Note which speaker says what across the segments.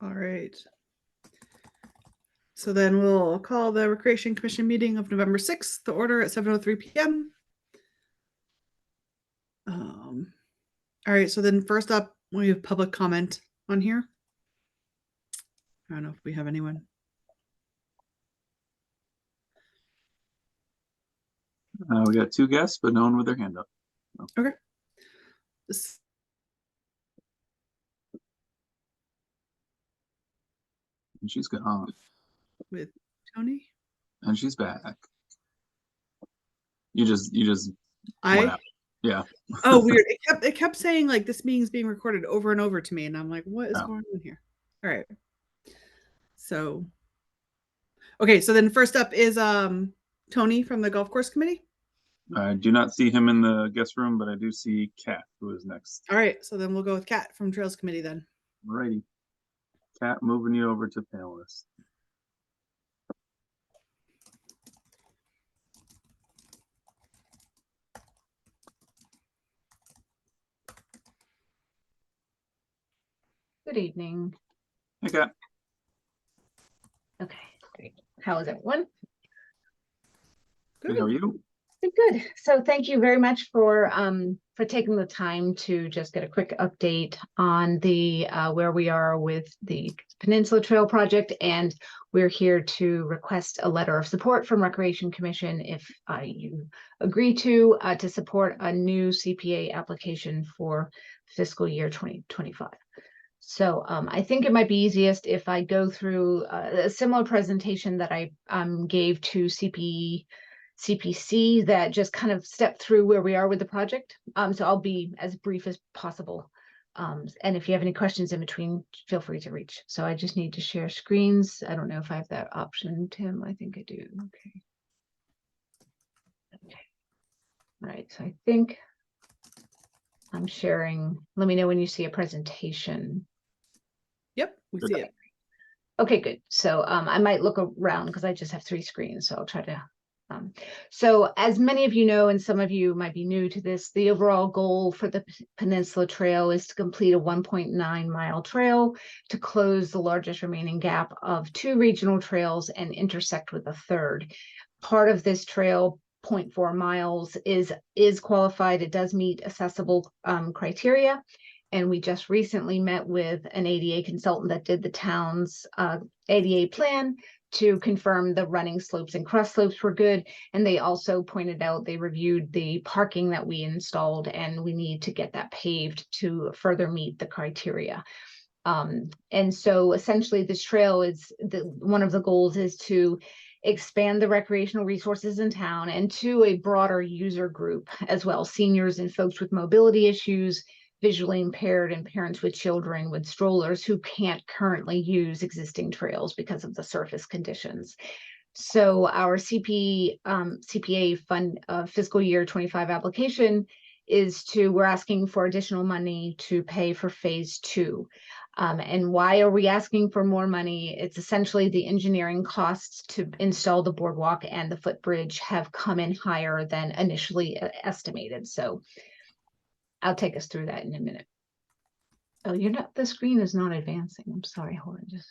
Speaker 1: All right. So then we'll call the Recreation Commission meeting of November 6th, the order at 7:03 p.m. All right, so then first up, we have public comment on here. I don't know if we have anyone.
Speaker 2: We got 2 guests, but no one with their hand up.
Speaker 1: Okay.
Speaker 2: And she's gone.
Speaker 1: With Tony?
Speaker 2: And she's back. You just
Speaker 1: I
Speaker 2: laughed. Yeah.
Speaker 1: Oh, weird. It kept saying like this meeting's being recorded over and over to me, and I'm like, what is going on here? All right. So okay, so then first up is Tony from the golf course committee.
Speaker 2: I do not see him in the guest room, but I do see Kat, who is next.
Speaker 1: All right, so then we'll go with Kat from Trails Committee then.
Speaker 2: Alrighty. Kat, moving you over to panelist.
Speaker 3: Good evening.
Speaker 2: Hey, Kat.
Speaker 3: Okay, great. How is everyone?
Speaker 2: Good. How are you?
Speaker 3: Good. So thank you very much for taking the time to just get a quick update on the where we are with the Peninsula Trail project, and we're here to request a letter of support from Recreation Commission if you agree to support a new CPA application for fiscal year 2025. So I think it might be easiest if I go through a similar presentation that I gave to CPC that just kind of step through where we are with the project. So I'll be as brief as possible. And if you have any questions in between, feel free to reach. So I just need to share screens. I don't know if I have that option, Tim. I think I do. Okay. All right. So I think I'm sharing. Let me know when you see a presentation.
Speaker 1: Yep, we see it.
Speaker 3: Okay, good. So I might look around because I just have 3 screens, so I'll try to. So as many of you know, and some of you might be new to this, the overall goal for the Peninsula Trail is to complete a 1.9-mile trail to close the largest remaining gap of 2 regional trails and intersect with a third. Part of this trail, 0.4 miles, is qualified. It does meet accessible criteria. And we just recently met with an ADA consultant that did the town's ADA plan to confirm the running slopes and cross slopes were good. And they also pointed out they reviewed the parking that we installed, and we need to get that paved to further meet the criteria. And so essentially this trail is one of the goals is to expand the recreational resources in town and to a broader user group as well, seniors and folks with mobility issues, visually impaired, and parents with children with strollers who can't currently use existing trails because of the surface conditions. So our CPA fund fiscal year 25 application is we're asking for additional money to pay for phase 2. And why are we asking for more money? It's essentially the engineering costs to install the boardwalk and the footbridge have come in higher than initially estimated. So I'll take us through that in a minute. Oh, the screen is not advancing. I'm sorry, hold on just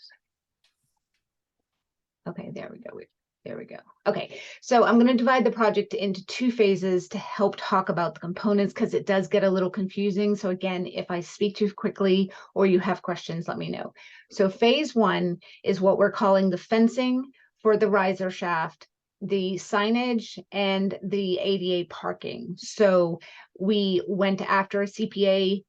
Speaker 3: a second. Okay, there we go. There we go. Okay, so I'm going to divide the project into 2 phases to help talk about the components because it does get a little confusing. So again, if I speak too quickly or you have questions, let me know. So phase 1 is what we're calling the fencing for the riser shaft, the signage, and the ADA parking. So we went after a CPA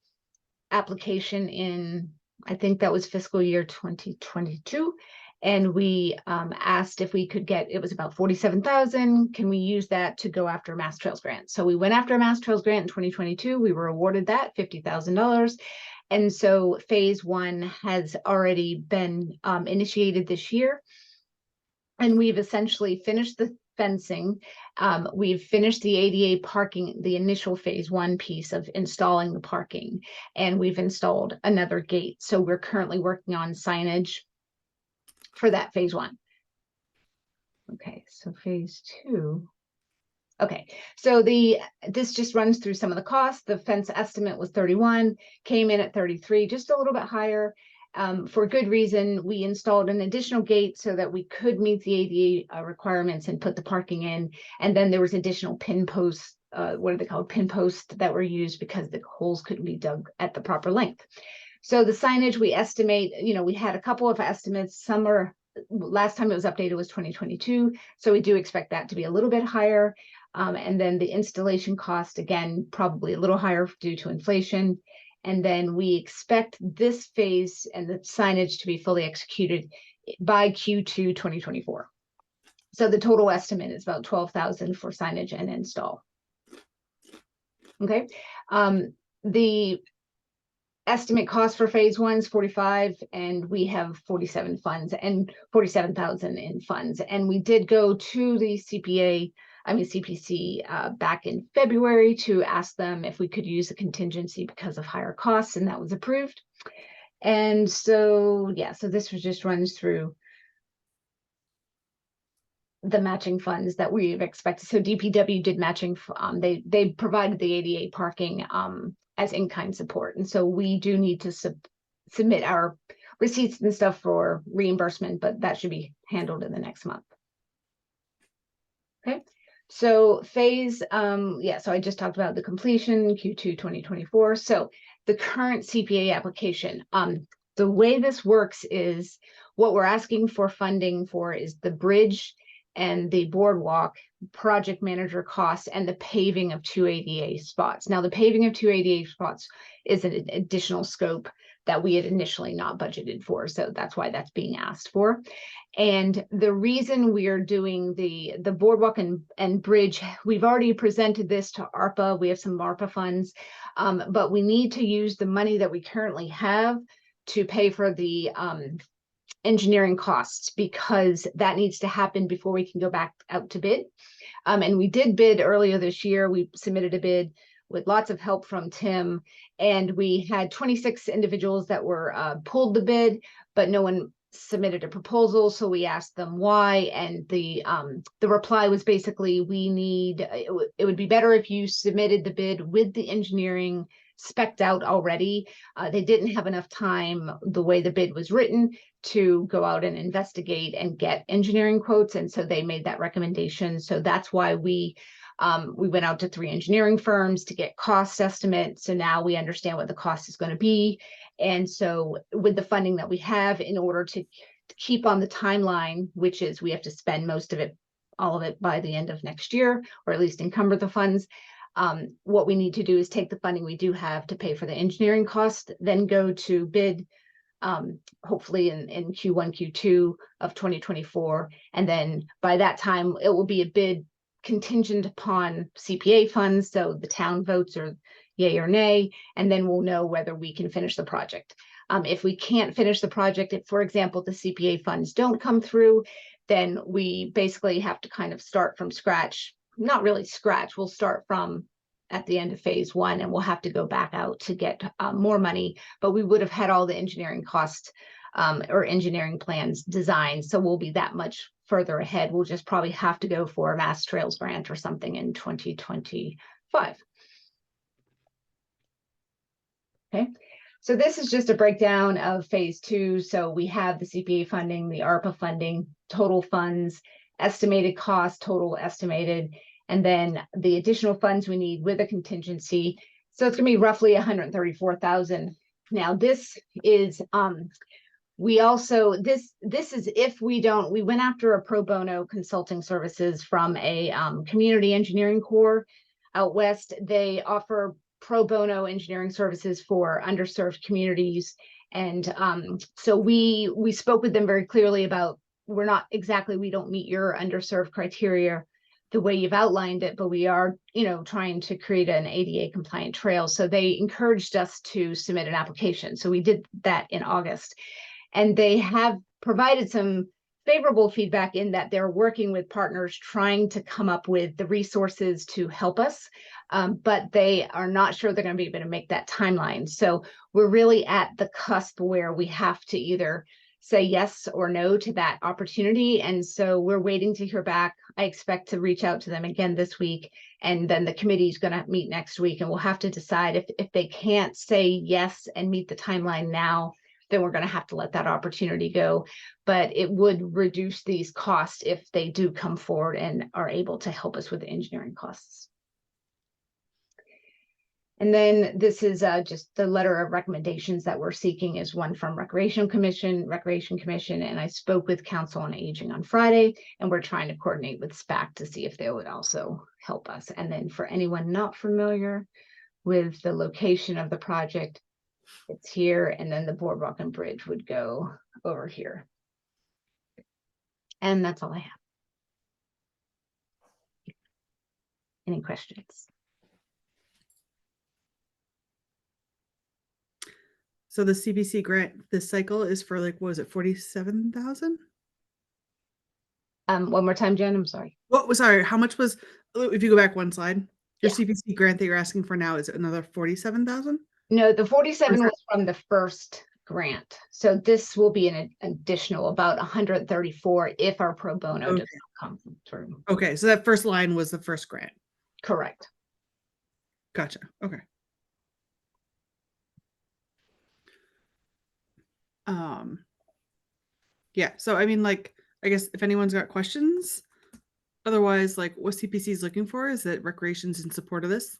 Speaker 3: application in, I think that was fiscal year 2022. And we asked if we could get, it was about $47,000. Can we use that to go after a Mass Trails grant? So we went after a Mass Trails grant in 2022. We were awarded that $50,000. And so phase 1 has already been initiated this year. And we've essentially finished the fencing. We've finished the ADA parking, the initial phase 1 piece of installing the parking, and we've installed another gate. So we're currently working on signage for that phase 1. Okay, so phase 2. Okay, so this just runs through some of the costs. The fence estimate was 31, came in at 33, just a little bit higher. For good reason, we installed an additional gate so that we could meet the ADA requirements and put the parking in. And then there was additional pin posts, what are they called? Pin posts that were used because the holes couldn't be dug at the proper length. So the signage, we estimate, we had a couple of estimates. Last time it was updated was 2022. So we do expect that to be a little bit higher. And then the installation cost, again, probably a little higher due to inflation. And then we expect this phase and the signage to be fully executed by Q2 2024. So the total estimate is about 12,000 for signage and install. Okay. The estimate cost for phase 1 is 45, and we have 47,000 in funds. And we did go to the CPC back in February to ask them if we could use a contingency because of higher costs, and that was approved. And so, yeah, so this just runs through the matching funds that we've expected. So DPW did matching, they provided the ADA parking as in-kind support. And so we do need to submit our receipts and stuff for reimbursement, but that should be handled in the next month. Okay. So phase, so I just talked about the completion, Q2 2024. So the current CPA application, the way this works is what we're asking for funding for is the bridge and the boardwalk project manager costs and the paving of 2 ADA spots. Now the paving of 2 ADA spots is an additional scope that we had initially not budgeted for. So that's why that's being asked for. And the reason we are doing the boardwalk and bridge, we've already presented this to ARPA. We have some ARPA funds, but we need to use the money that we currently have to pay for the engineering costs, because that needs to happen before we can go back out to bid. And we did bid earlier this year. We submitted a bid with lots of help from Tim, and we had 26 individuals that were pulled the bid, but no one submitted a proposal. So we asked them why, and the reply was basically, it would be better if you submitted the bid with the engineering spec'd out already. They didn't have enough time, the way the bid was written, to go out and investigate and get engineering quotes, and so they made that recommendation. So that's why we went out to 3 engineering firms to get cost estimates. So now we understand what the cost is going to be. And so with the funding that we have, in order to keep on the timeline, which is we have to spend all of it by the end of next year, or at least encumber the funds. What we need to do is take the funding we do have to pay for the engineering cost, then go to bid, hopefully in Q1, Q2 of 2024. And then by that time, it will be a bid contingent upon CPA funds. So the town votes or yay or nay, and then we'll know whether we can finish the project. If we can't finish the project, if, for example, the CPA funds don't come through, then we basically have to kind of start from scratch. Not really scratch, we'll start from at the end of phase 1, and we'll have to go back out to get more money, but we would have had all the engineering costs or engineering plans designed. So we'll be that much further ahead. We'll just probably have to go for a Mass Trails grant or something in 2025. Okay. So this is just a breakdown of phase 2. So we have the CPA funding, the ARPA funding, total funds, estimated cost, total estimated, and then the additional funds we need with a contingency. So it's going to be roughly 134,000. Now this is this is if we went after a pro bono consulting services from a community engineering corps out west. They offer pro bono engineering services for underserved communities. And so we spoke with them very clearly about, we don't meet your underserved criteria the way you've outlined it, but we are, trying to create an ADA compliant trail. So they encouraged us to submit an application. So we did that in August, and they have provided some favorable feedback in that they're working with partners trying to come up with the resources to help us, but they are not sure they're going to be able to make that timeline. So we're really at the cusp where we have to either say yes or no to that opportunity. And so we're waiting to hear back. I expect to reach out to them again this week, and then the committee is going to meet next week, and we'll have to decide if they can't say yes and meet the timeline now, then we're going to have to let that opportunity go. But it would reduce these costs if they do come forward and are able to help us with the engineering costs. And then this is just the letter of recommendations that we're seeking is one from Recreation Commission, and I spoke with Council on Aging on Friday, and we're trying to coordinate with SPAC to see if they would also help us. And then for anyone not familiar with the location of the project, it's here, and then the boardwalk and bridge would go over here. And that's all I have. Any questions?
Speaker 1: So the CPC grant this cycle is for like, what was it, 47,000?
Speaker 3: One more time, Jen, I'm sorry.
Speaker 1: What was, sorry, how much was, if you go back one slide, your
Speaker 3: Yeah.
Speaker 1: CPC grant that you're asking for now, is it another 47,000?
Speaker 3: No, the 47 was from the first grant. So this will be an additional about 134 if our pro bono does not come through.
Speaker 1: Okay, so that first line was the first grant.
Speaker 3: Correct.
Speaker 1: Gotcha. Okay. Yeah, so I mean, like, I guess if anyone's got questions, otherwise, like, what CPC is looking for is that recreation's in support of this.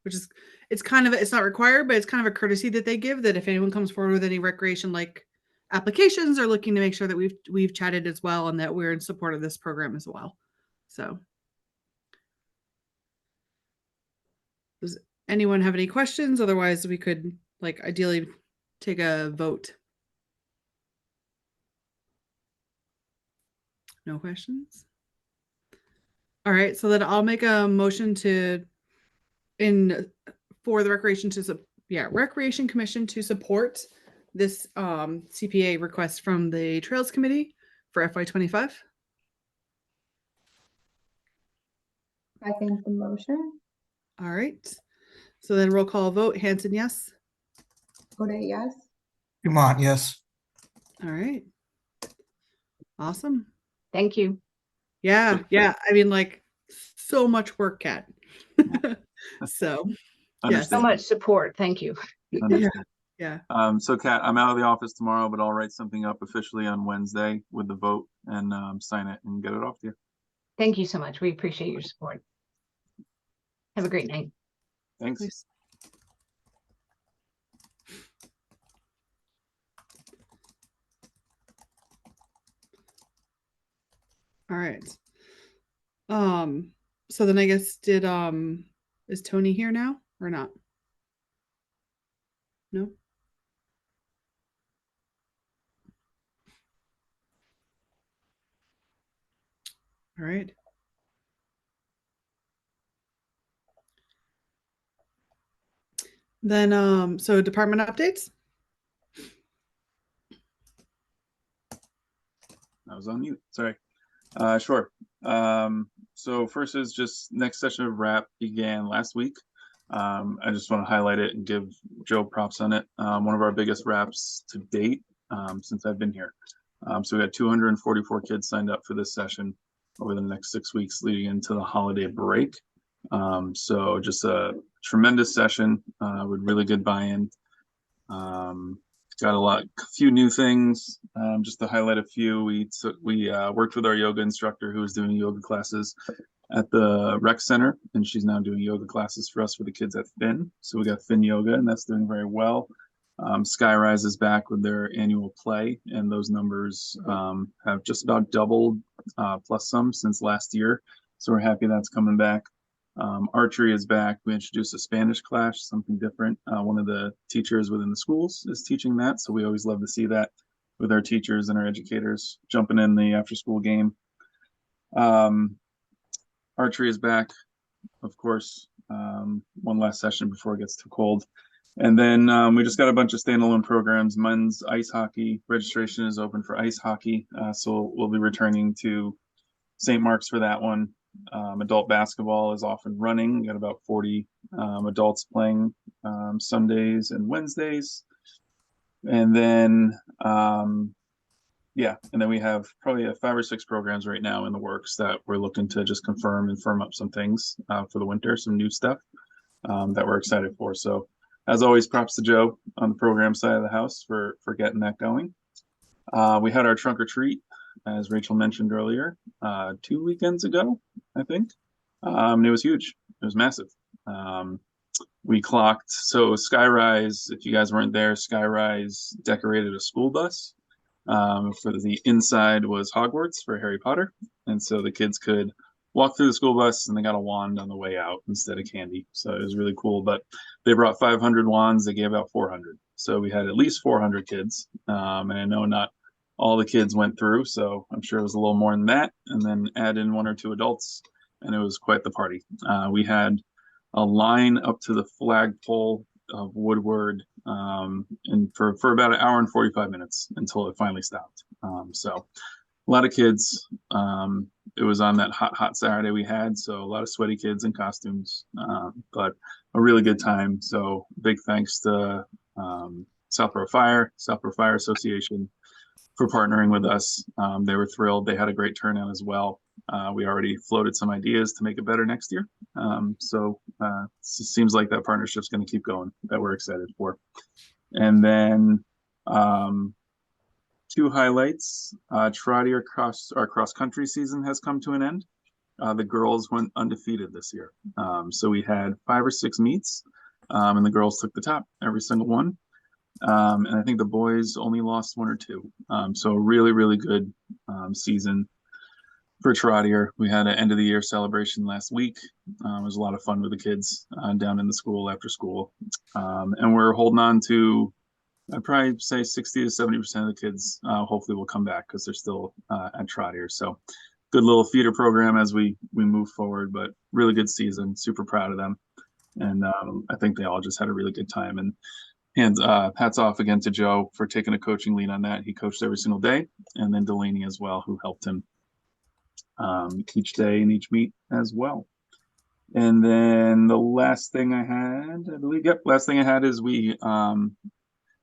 Speaker 1: Which is, it's kind of, it's not required, but it's kind of a courtesy that they give, that if anyone comes forward with any recreation like applications, are looking to make sure that we've chatted as well and that we're in support of this program as well. So does anyone have any questions? Otherwise, we could like ideally take a vote. No questions? All right, so then I'll make a motion for the Recreation Commission to support this CPA request from the Trails Committee for FY25.
Speaker 4: I think the motion.
Speaker 1: All right, so then roll call vote. Hanson, yes.
Speaker 4: O'Day, yes.
Speaker 5: Dumont, yes.
Speaker 1: All right, awesome.
Speaker 3: Thank you.
Speaker 1: Yeah, I mean, like, so much work, Kat. So yes.
Speaker 3: So much support. Thank you.
Speaker 1: Yeah.
Speaker 2: So Kat, I'm out of the office tomorrow, but I'll write something up officially on Wednesday with the vote and sign it and get it off to you.
Speaker 3: Thank you so much. We appreciate your support. Have a great night.
Speaker 2: Thanks.
Speaker 1: Nice. All right. So then I guess is Tony here now or not? No. All right. Then so department updates.
Speaker 2: I was on mute. Sorry. Sure. So first is just next session of RAP began last week. I just want to highlight it and give Joe props on it. One of our biggest RAPs to date since I've been here. So we had 244 kids signed up for this session over the next 6 weeks leading into the holiday break. So just a tremendous session with really good buy-in. Got a few new things. Just to highlight a few, we worked with our yoga instructor who was doing yoga classes at the rec center, and she's now doing yoga classes for us for the kids at Finn. So we got Finn Yoga, and that's doing very well. Skyrise is back with their annual play, and those numbers have just about doubled plus some since last year. So we're happy that's coming back. Archery is back. We introduced a Spanish class, something different. One of the teachers within the schools is teaching that. So we always love to see that with our teachers and our educators jumping in the after school game. Archery is back, of course. One last session before it gets too cold. And then we just got a bunch of standalone programs. Men's ice hockey registration is open for ice hockey. So we'll be returning to St. Mark's for that one. Adult basketball is off and running. We got about 40 adults playing Sundays and Wednesdays. And then, and then we have probably 5 or 6 programs right now in the works that we're looking to just confirm and firm up some things for the winter, some new stuff that we're excited for. So as always, props to Joe on the program side of the house for getting that going. We had our trunk or treat, as Rachel mentioned earlier, 2 weekends ago, I think. And it was huge. It was massive. We clocked, so Skyrise, if you guys weren't there, Skyrise decorated a school bus. For the inside was Hogwarts for Harry Potter. And so the kids could walk through the school bus and they got a wand on the way out instead of candy. So it was really cool. But they brought 500 wands. They gave out 400. So we had at least 400 kids. And I know not all the kids went through, so I'm sure it was a little more than that. And then add in 1 or 2 adults, and it was quite the party. We had a line up to the flagpole of Woodward and for about 1 hour and 45 minutes until it finally stopped. So a lot of kids. It was on that hot Saturday we had, so a lot of sweaty kids in costumes, but a really good time. So big thanks to Southborough Fire Association for partnering with us. They were thrilled. They had a great turnout as well. We already floated some ideas to make it better next year. So it seems like that partnership's going to keep going, that we're excited for. And then 2 highlights. Trotter our cross country season has come to an end. The girls went undefeated this year. So we had 5 or 6 meets, and the girls took the top every single one. And I think the boys only lost 1 or 2. So a really, really good season for Trotter. We had an end of the year celebration last week. It was a lot of fun with the kids down in the school after school. And we're holding on to, I'd probably say 60 to 70% of the kids hopefully will come back because they're still at Trotter. So good little feeder program as we move forward, but really good season. Super proud of them. And I think they all just had a really good time. And hats off again to Joe for taking a coaching lead on that. He coached every single day, and then Delaney as well, who helped him each day and each meet as well. And then the last thing I had, I believe, last thing I had is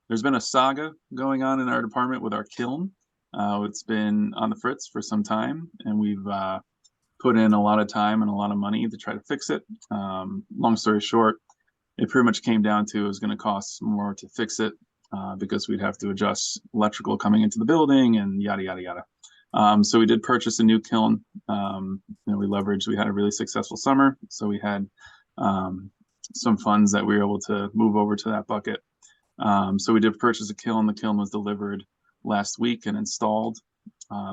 Speaker 2: there's been a saga going on in our department with our kiln. It's been on the fritz for some time, and we've put in a lot of time and a lot of money to try to fix it. Long story short, it pretty much came down to it was going to cost more to fix it because we'd have to adjust electrical coming into the building and yada, yada, yada. So we did purchase a new kiln. We had a really successful summer. So we had some funds that we were able to move over to that bucket. So we did purchase a kiln. The kiln was delivered last week and installed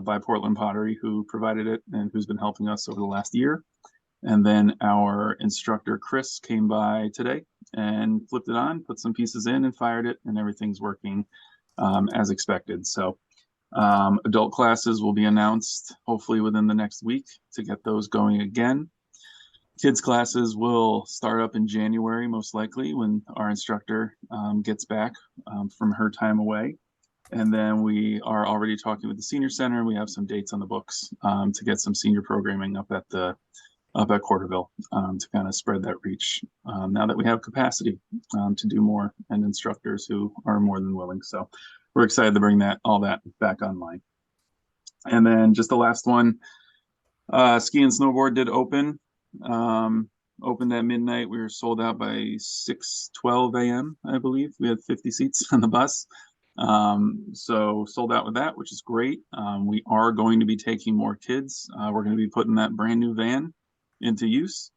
Speaker 2: by Portland Pottery, who provided it and who's been helping us over the last year. And then our instructor, Chris, came by today and flipped it on, put some pieces in and fired it, and everything's working as expected. So adult classes will be announced hopefully within the next week to get those going again. Kids classes will start up in January, most likely, when our instructor gets back from her time away. And then we are already talking with the senior center. We have some dates on the books to get some senior programming up at Corderville to kind of spread that reach now that we have capacity to do more and instructors who are more than willing. So we're excited to bring all that back online. And then just the last one, ski and snowboard did open. Opened at midnight. We were sold out by 6:12 a.m. I believe. We had 50 seats on the bus. So sold out with that, which is great. We are going to be taking more kids. We're going to be putting that brand new van into use.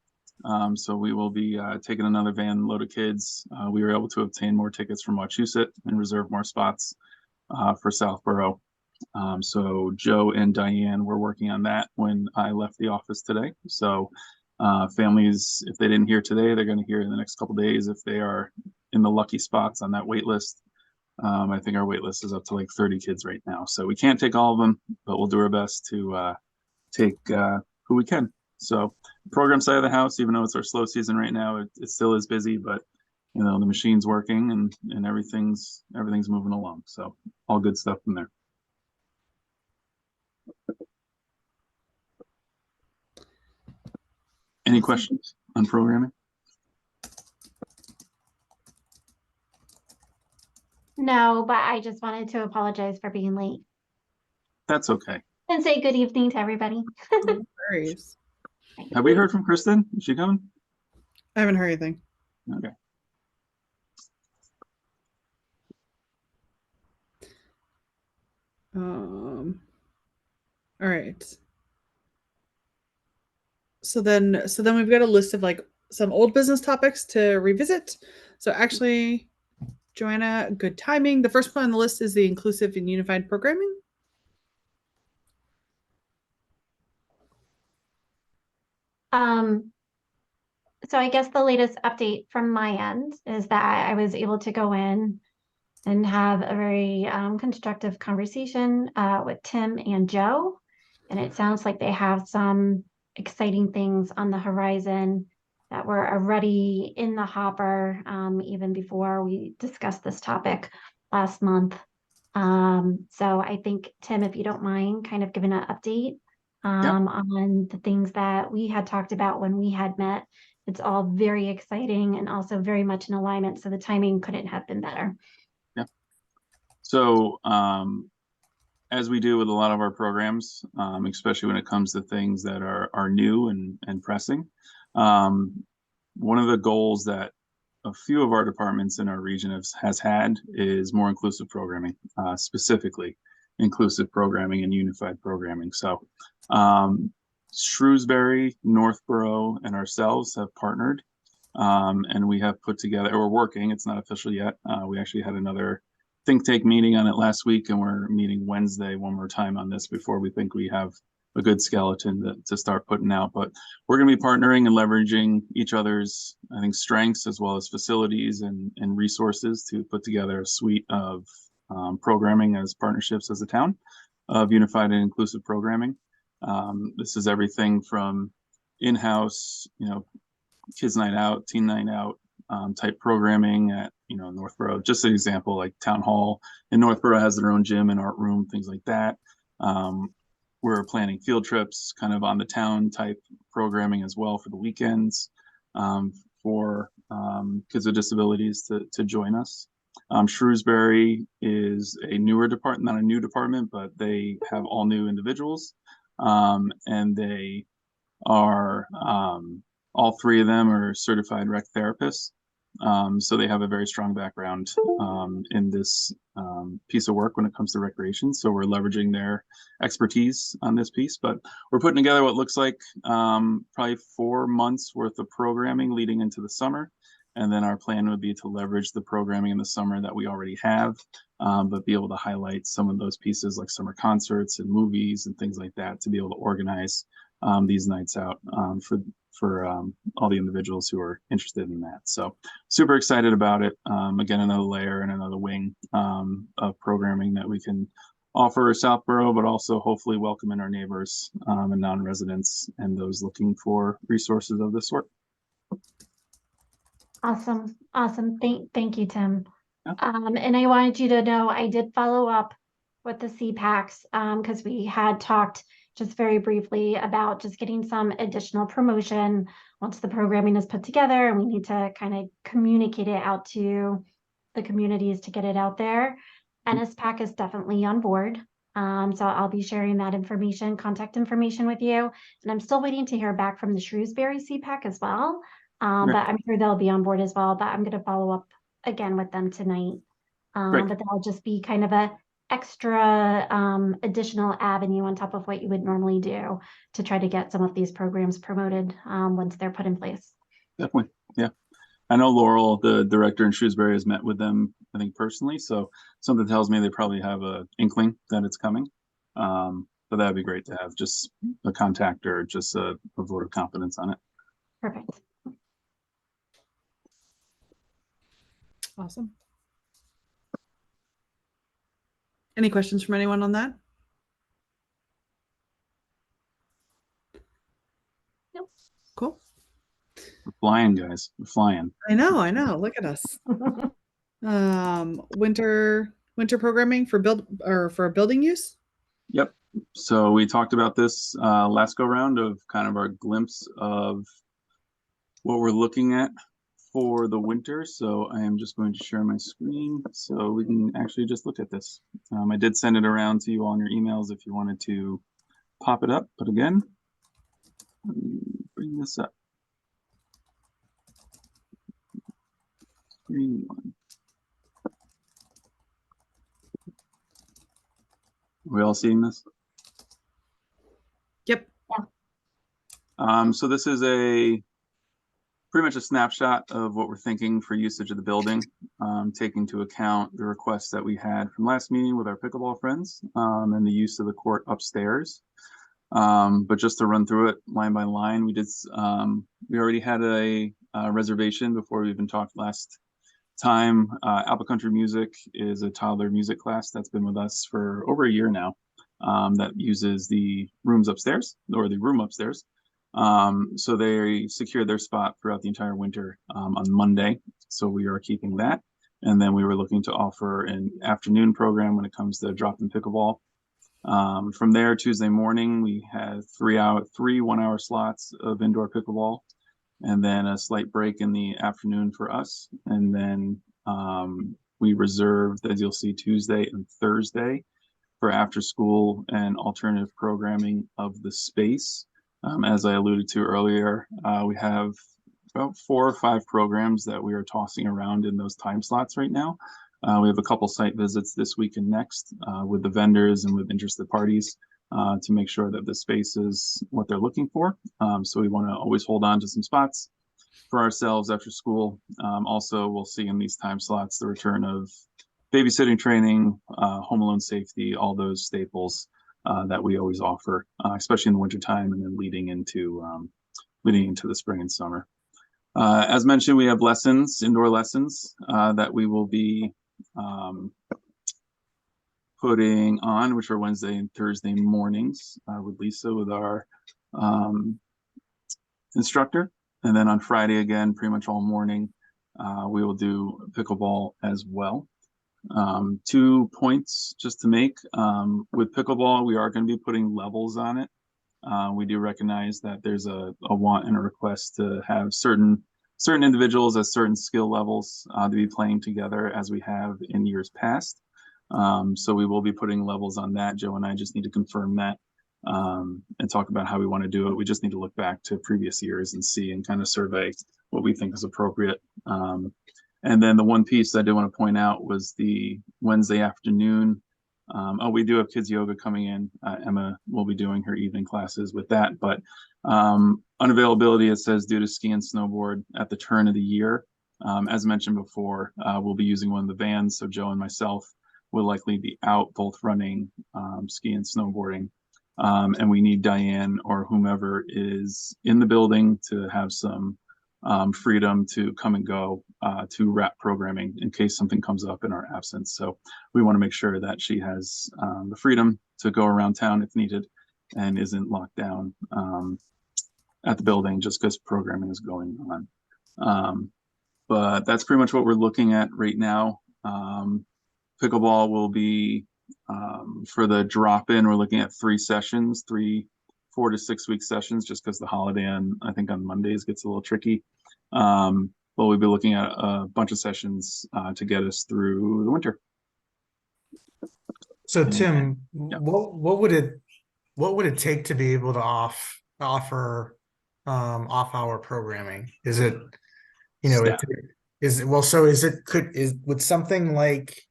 Speaker 2: So we will be taking another van load of kids. We were able to obtain more tickets from Wachusett and reserve more spots for Southborough. So Joe and Diane were working on that when I left the office today. So families, if they didn't hear today, they're going to hear in the next couple of days if they are in the lucky spots on that wait list. I think our wait list is up to like 30 kids right now. So we can't take all of them, but we'll do our best to take who we can. So program side of the house, even though it's our slow season right now, it still is busy, but you know, the machine's working and everything's moving along. So all good stuff from there. Any questions on programming?
Speaker 6: No, but I just wanted to apologize for being late
Speaker 2: That's okay.
Speaker 6: and say good evening to everybody.
Speaker 1: No worries.
Speaker 2: Have we heard from Kristen? Is she coming?
Speaker 1: I haven't heard anything.
Speaker 2: Okay.
Speaker 1: All right. So then we've got a list of like some old business topics to revisit. So actually, Joanna, good timing. The first one on the list is the inclusive and unified programming.
Speaker 6: Um, so I guess the latest update from my end is that I was able to go in and have a very constructive conversation with Tim and Joe. And it sounds like they have some exciting things on the horizon that were already in the hopper even before we discussed this topic last month. So I think, Tim, if you don't mind kind of giving an update on the things that we had talked about when we had met. It's all very exciting and also very much in alignment. So the timing couldn't have been better.
Speaker 2: So, as we do with a lot of our programs, especially when it comes to things that are new and pressing, one of the goals that a few of our departments in our region has had is more inclusive programming, specifically inclusive programming and unified programming. So, Shrewsbury, Northborough, and ourselves have partnered, and we have put together, we're working, it's not official yet. We actually had another think tank meeting on it last week, and we're meeting Wednesday one more time on this before we think we have a good skeleton to start putting out. But we're going to be partnering and leveraging each other's, I think, strengths as well as facilities and resources to put together a suite of programming as partnerships as a town of unified and inclusive programming. This is everything from in-house, kids night out, teen night out, type programming at Northborough. Just an example, like Town Hall in Northborough has their own gym and art room, things like that. We're planning field trips kind of on the town type programming as well for the weekends, for kids with disabilities to join us. Shrewsbury is a newer department, not a new department, but they have all new individuals, and they are all three of them are certified rec therapists. So they have a very strong background in this piece of work when it comes to recreation. So we're leveraging their expertise on this piece, but we're putting together what looks like probably 4 months worth of programming leading into the summer. And then our plan would be to leverage the programming in the summer that we already have, but be able to highlight some of those pieces like summer concerts and movies and things like that to be able to organize these nights out for all the individuals who are interested in that. So super excited about it. Again, another layer and another wing of programming that we can offer Southborough, but also hopefully welcome in our neighbors and non-residents and those looking for resources of this sort.
Speaker 6: Awesome. Awesome. Thank you, Tim.
Speaker 2: Yeah.
Speaker 6: And I wanted you to know I did follow up with the CPACs because we had talked just very briefly about just getting some additional promotion once the programming is put together, and we need to kind of communicate it out to the communities to get it out there. NSPAC is definitely on board. So I'll be sharing that information, contact information with you. And I'm still waiting to hear back from the Shrewsbury CPAC as well. But I'm sure they'll be on board as well, but I'm going to follow up again with them tonight. But that'll just be kind of a extra additional avenue on top of what you would normally do to try to get some of these programs promoted once they're put in place.
Speaker 2: Definitely. Yeah. I know Laurel, the director in Shrewsbury, has met with them, I think, personally. So something tells me they probably have a inkling that it's coming. But that'd be great to have just a contact or just a vote of confidence on it.
Speaker 6: Perfect.
Speaker 1: Awesome. Any questions from anyone on that?
Speaker 6: Nope.
Speaker 1: Cool.
Speaker 2: We're flying, guys. We're flying.
Speaker 1: I know. Look at us. Winter programming for building use.
Speaker 2: Yep. So we talked about this last go round of kind of our glimpse of what we're looking at for the winter. So I am just going to share my screen so we can actually just look at this. I did send it around to you all in your emails if you wanted to pop it up. But again, let me bring this up. Screen one. we all seeing this?
Speaker 1: Yep.
Speaker 2: So this is pretty much a snapshot of what we're thinking for usage of the building, taking into account the requests that we had from last meeting with our pickleball friends, and the use of the court upstairs. But just to run through it line by line, we already had a reservation before we even talked last time. Apple Country Music is a toddler music class that's been with us for over a year now, that uses the rooms upstairs, or the room upstairs. So they secured their spot throughout the entire winter on Monday. So we are keeping that. And then we were looking to offer an afternoon program when it comes to drop-in pickleball. From there, Tuesday morning, we had 3 1-hour slots of indoor pickleball, and then a slight break in the afternoon for us. And then we reserved, as you'll see, Tuesday and Thursday for after school and alternative programming of the space. As I alluded to earlier, we have about 4 or 5 programs that we are tossing around in those time slots right now. We have a couple site visits this week and next with the vendors and with interested parties to make sure that the space is what they're looking for. So we want to always hold on to some spots for ourselves after school. Also, we'll see in these time slots the return of babysitting training, home alone safety, all those staples that we always offer, especially in the wintertime and then leading into the spring and summer. As mentioned, we have indoor lessons that we will be putting on, which are Wednesday and Thursday mornings with Lisa, with our instructor. And then on Friday, again, pretty much all morning, we will do pickleball as well. 2 points just to make. With pickleball, we are going to be putting levels on it. We do recognize that there's a want and a request to have certain individuals at certain skill levels to be playing together as we have in years past. So we will be putting levels on that. Joe and I just need to confirm that and talk about how we want to do it. We just need to look back to previous years and see and kind of survey what we think is appropriate. And then the one piece I did want to point out was the Wednesday afternoon. We do have kids yoga coming in. Emma will be doing her evening classes with that, but unavailability, it says, due to ski and snowboard at the turn of the year. As mentioned before, we'll be using one of the vans, so Joe and myself will likely be out both running, ski and snowboarding. And we need Diane or whomever is in the building to have some freedom to come and go to wrap programming in case something comes up in our absence. So we want to make sure that she has the freedom to go around town if needed and isn't locked down at the building just because programming is going on. But that's pretty much what we're looking at right now. Pickleball will be for the drop-in, we're looking at 3 sessions, 4 to 6 week sessions, just because the holiday I think on Mondays gets a little tricky. But we'll be looking at a bunch of sessions to get us through the winter.
Speaker 5: So Tim,
Speaker 2: Yeah.
Speaker 5: what would it take to be able to offer off-hour programming? Is it,
Speaker 2: Staff.
Speaker 5: would something like,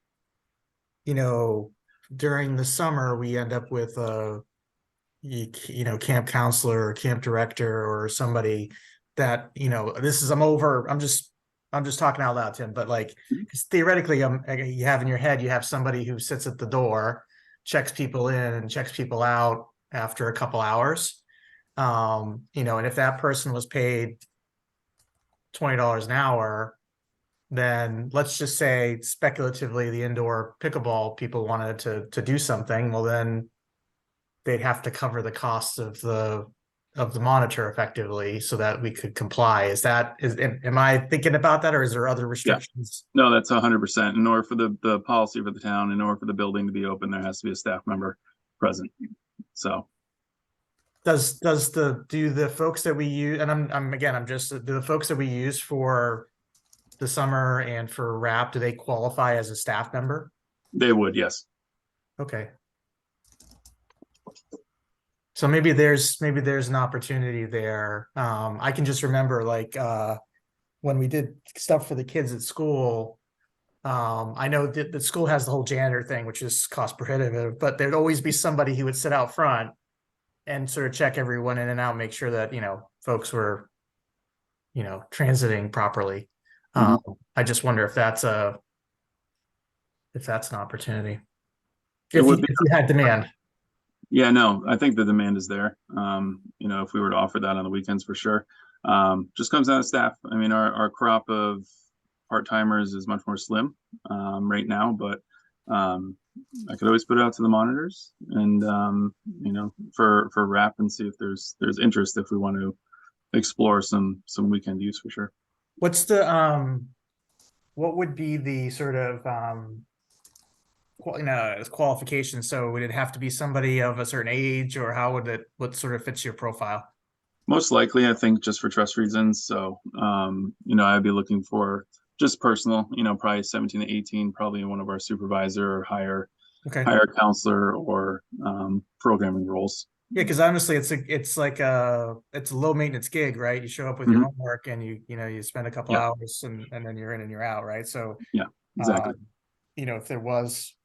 Speaker 5: during the summer we end up with camp counselor or camp director or somebody that, I'm just talking out loud, Tim, but like, 'cause theoretically, you have in your head, you have somebody who sits at the door, checks people in and checks people out after a couple hours. And if that person was paid $20 an hour, then let's just say speculatively the indoor pickleball people wanted to do something, well, then they'd have to cover the costs of the monitor effectively so that we could comply. Am I thinking about that, or is there other restrictions?
Speaker 2: No, that's 100%. In order for the policy for the town, in order for the building to be open, there has to be a staff member present. So
Speaker 5: Do the folks that we use, and do the folks that we use for the summer and for RAP, do they qualify as a staff member?
Speaker 2: they would, yes.
Speaker 5: Okay. So maybe there's an opportunity there. I can just remember when we did stuff for the kids at school, I know that the school has the whole janitor thing, which is cost prohibitive, but there'd always be somebody who would sit out front and sort of check everyone in and out, make sure that, folks were, transiting properly.
Speaker 2: Mhm.
Speaker 5: I just wonder if that's an opportunity.
Speaker 2: It
Speaker 5: If
Speaker 2: would be.
Speaker 5: if you had demand.
Speaker 2: Yeah, no, I think the demand is there. If we were to offer that on the weekends for sure. Just comes down to staff. I mean, our crop of part-timers is much more slim right now, but I could always put it out to the monitors and for RAP and see if there's interest if we want to explore some weekend use for sure.
Speaker 5: What's the what would be the sort of qualification? So would it have to be somebody of a certain age, or what sort of fits your profile?
Speaker 2: Most likely, I think just for trust reasons. So, I'd be looking for just personal, probably 17 to 18, probably one of our supervisor or higher
Speaker 5: Okay.
Speaker 2: counselor or programming roles.
Speaker 5: Yeah, because honestly, it's a low maintenance gig, right? You show up with your
Speaker 2: Mhm.
Speaker 5: homework and you spend a couple
Speaker 2: Yeah.
Speaker 5: hours and then you're in and you're out, right? So
Speaker 2: Yeah, exactly.
Speaker 5: if there was,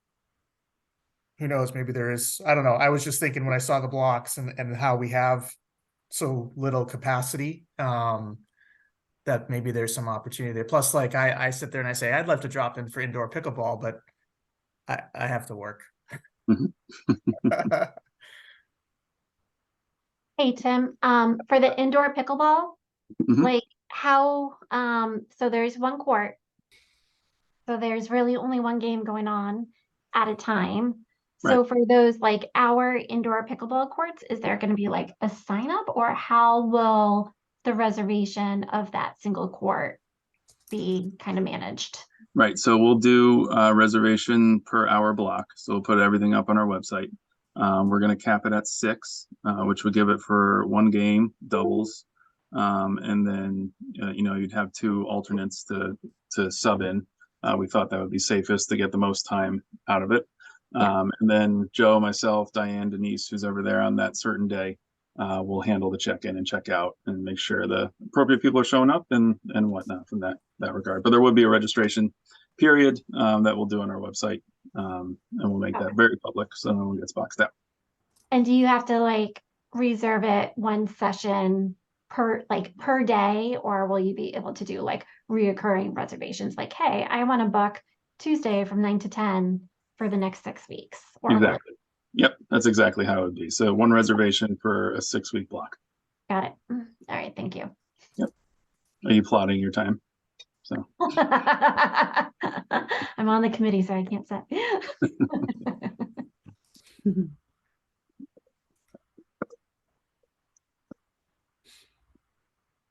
Speaker 5: who knows, maybe there is, I don't know. I was just thinking when I saw the blocks and how we have so little capacity, that maybe there's some opportunity there. Plus, like I sit there and I say, I'd love to drop in for indoor pickleball, but I have to work.
Speaker 2: Mhm.
Speaker 6: Hey, Tim, for the indoor pickleball,
Speaker 2: Mhm.
Speaker 6: like how, so there's one court. So there's really only one game going on at a time. So for those like our indoor pickleball courts, is there going to be like a sign up, or how will the reservation of that single court be kind of managed?
Speaker 2: Right. So we'll do a reservation per hour block. So we'll put everything up on our website. We're going to cap it at 6, which would give it for one game, doubles. And then, you'd have 2 alternates to sub in. We thought that would be safest to get the most time out of it. And then Joe, myself, Diane, Denise, who's over there on that certain day, will handle the check-in and check-out and make sure the appropriate people are showing up and whatnot from that regard. But there would be a registration period that we'll do on our website, and we'll make that very public so no one gets boxed out.
Speaker 6: And do you have to like reserve it one session per day, or will you be able to do like reoccurring reservations? Like, hey, I want to book Tuesday from 9 to 10 for the next 6 weeks. Or
Speaker 2: Exactly. Yep, that's exactly how it would be. So one reservation for a 6-week block.
Speaker 6: Got it. All right, thank you.
Speaker 2: Yep. Are you plotting your time? So
Speaker 6: I'm on the committee, so I can't say.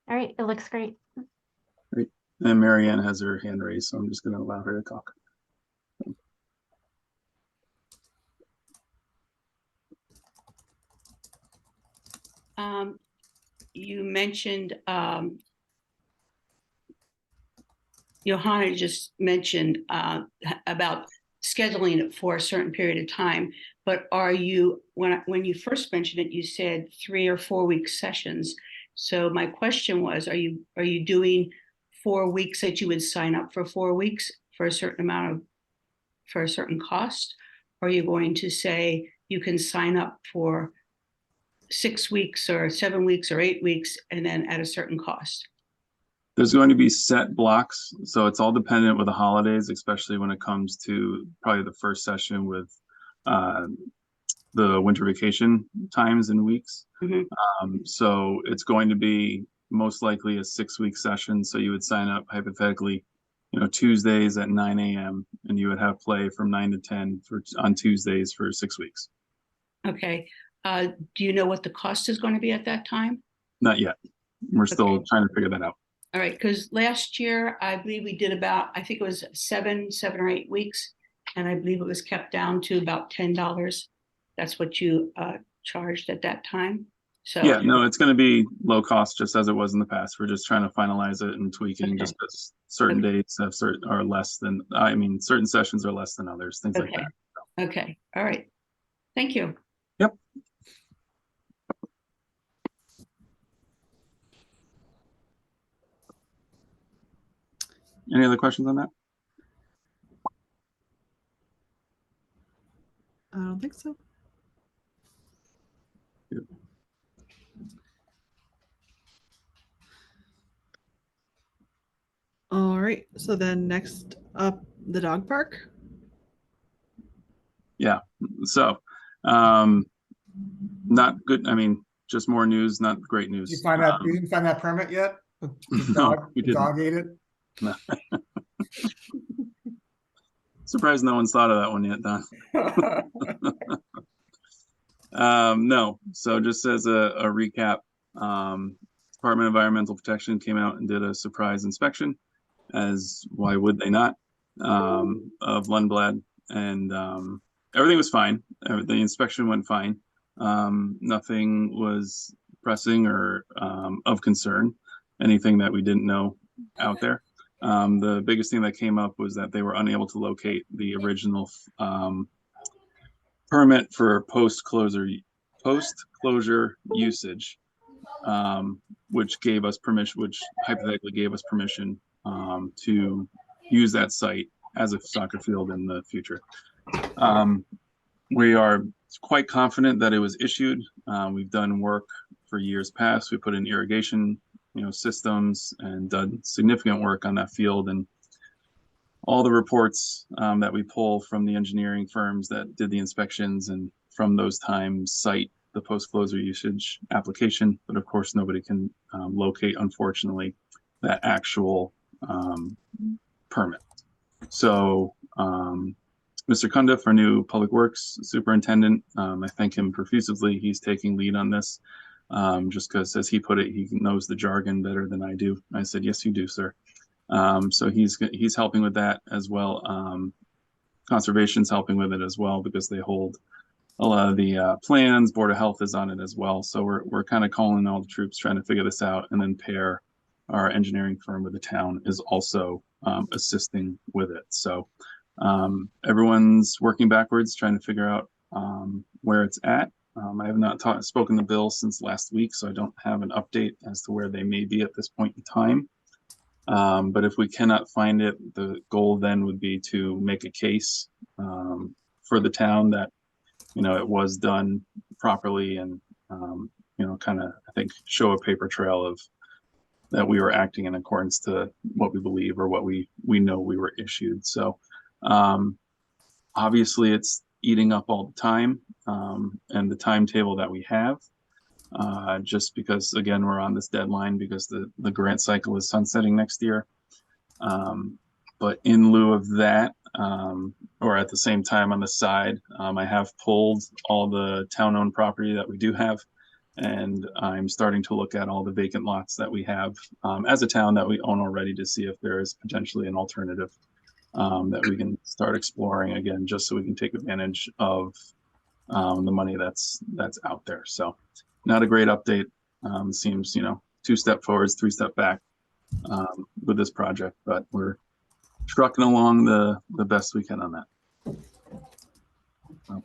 Speaker 6: All right, it looks great.
Speaker 2: and Marianne has her hand raised, so I'm just going to allow her to talk.
Speaker 7: You mentioned, Johanna just mentioned about scheduling it for a certain period of time, but are you, when you first mentioned it, you said 3 or 4 week sessions. So my question was, are you doing 4 weeks that you would sign up for 4 weeks for a certain for a certain cost? Or are you going to say you can sign up for 6 weeks or 7 weeks or 8 weeks and then at a certain cost?
Speaker 2: There's going to be set blocks, so it's all dependent with the holidays, especially when it comes to probably the first session with the winter vacation times and weeks. So it's going to be most likely a 6-week session. So you would sign up hypothetically, Tuesdays at 9 a.m. and you would have play from 9 to 10 on Tuesdays for 6 weeks.
Speaker 7: Okay. Do you know what the cost is going to be at that time?
Speaker 2: Not yet. We're still trying to figure that out.
Speaker 7: All right, because last year I believe we did about, I think it was 7 or 8 weeks, and I believe it was kept down to about $10. That's what you charged at that time. So
Speaker 2: yeah, no, it's going to be low cost, just as it was in the past. We're just trying to finalize it and tweaking, just because certain dates have are less than. I mean, certain sessions are less than others, things like that.
Speaker 7: Okay, all right. Thank you.
Speaker 2: Yep. Any other questions on that?
Speaker 1: so.
Speaker 2: Yep.
Speaker 1: All right, so then next up, the dog park.
Speaker 2: So, not good. I mean, just more news, not great news.
Speaker 5: Did you find that, you didn't find that permit yet? The
Speaker 2: No,
Speaker 5: dog,
Speaker 2: we
Speaker 5: the
Speaker 2: didn't.
Speaker 5: dog ate it?
Speaker 2: Surprised no one's thought of that one yet, Don. No, so just as a recap, Department of Environmental Protection came out and did a surprise inspection, as why would they not, of Lundblad, and everything was fine. The inspection went fine. Nothing was pressing or of concern, anything that we didn't know out there. The biggest thing that came up was that they were unable to locate the original permit for post-closure usage, which gave us permission, which hypothetically gave us permission to use that site as a soccer field in the future. We are quite confident that it was issued. We've done work for years past. We put in irrigation, systems, and done significant work on that field. And all the reports that we pull from the engineering firms that did the inspections and from those times cite the post-closure usage application, but of course nobody can locate, unfortunately, that actual permit. So Mr. Cundiff, our new Public Works Superintendent, I thank him profusely. He's taking lead on this, just because, as he put it, he knows the jargon better than I do. I said, yes, you do, sir. So he's helping with that as well. Conservation's helping with it as well because they hold a lot of the plans. Board of Health is on it as well. So we're kind of calling all the troops, trying to figure this out, and then pair our engineering firm with the town is also assisting with it. So everyone's working backwards, trying to figure out where it's at. I have not spoken to Bill since last week, so I don't have an update as to where they may be at this point in time. But if we cannot find it, the goal then would be to make a case for the town that, it was done properly and, kind of, I think, show a paper trail of that we were acting in accordance to what we believe or what we know we were issued. So obviously it's eating up all the time and the timetable that we have. Just because, again, we're on this deadline because the grant cycle is sunsetting next year. But in lieu of that, or at the same time on the side, I have pulled all the town-owned property that we do have, and I'm starting to look at all the vacant lots that we have as a town that we own already to see if there is potentially an alternative that we can start exploring again, just so we can take advantage of the money that's out there. So not a great update. Seems, 2 step forwards, 3 step back with this project, but we're trucking along the best we can on that. So.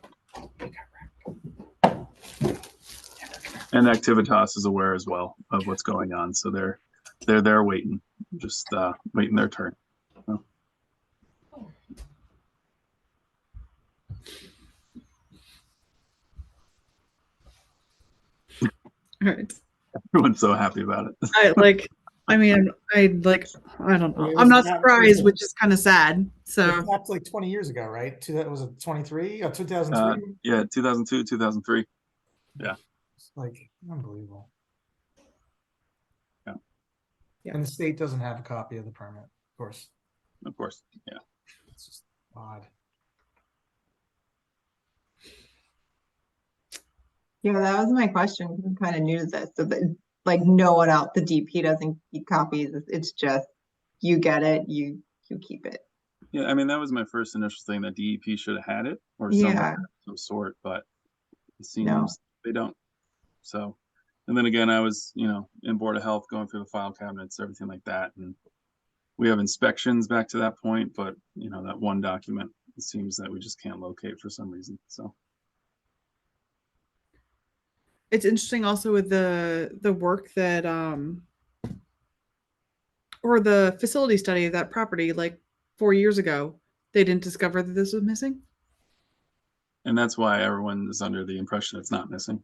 Speaker 2: And Activitas is aware as well of what's going on, so they're there waiting, just waiting their turn. So.
Speaker 1: All right.
Speaker 2: Everyone's so happy about it.
Speaker 1: I don't know. I'm not surprised, which is kind of sad. So
Speaker 5: That's like 20 years ago, right? That was it 23 or 2003?
Speaker 2: Yeah, 2002, 2003. Yeah.
Speaker 5: It's like unbelievable.
Speaker 2: Yeah.
Speaker 5: And the state doesn't have a copy of the permit, of course.
Speaker 2: Of course. Yeah.
Speaker 5: It's just odd.
Speaker 4: Yeah, that was my question. 'Cause I'm kind of new to this. So that, like, no one else, the DP doesn't keep copies. It's just you get it, you keep it.
Speaker 2: Yeah, I mean, that was my first initial thing, that DEP should have had it or
Speaker 4: Yeah.
Speaker 2: some sort, but it seems
Speaker 4: No.
Speaker 2: they don't. So, and then again, I was, in Board of Health going through the file cabinets, everything like that. And we have inspections back to that point, but that one document, it seems that we just can't locate for some reason. So.
Speaker 1: it's interesting also with the work that or the facility study of that property, like 4 years ago, they didn't discover that this was missing.
Speaker 2: and that's why everyone is under the impression it's not missing.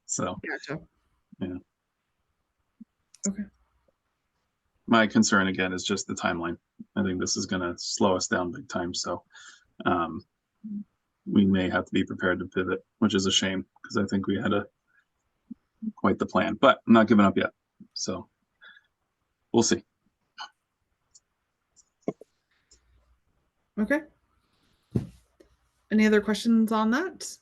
Speaker 2: So
Speaker 1: Gotcha.
Speaker 2: Yeah.
Speaker 1: Okay.
Speaker 2: my concern again is just the timeline. I think this is going to slow us down big time. So we may have to be prepared to pivot, which is a shame because I think we had quite the plan, but I'm not giving up yet. So we'll see.
Speaker 1: Okay. Any other questions on that?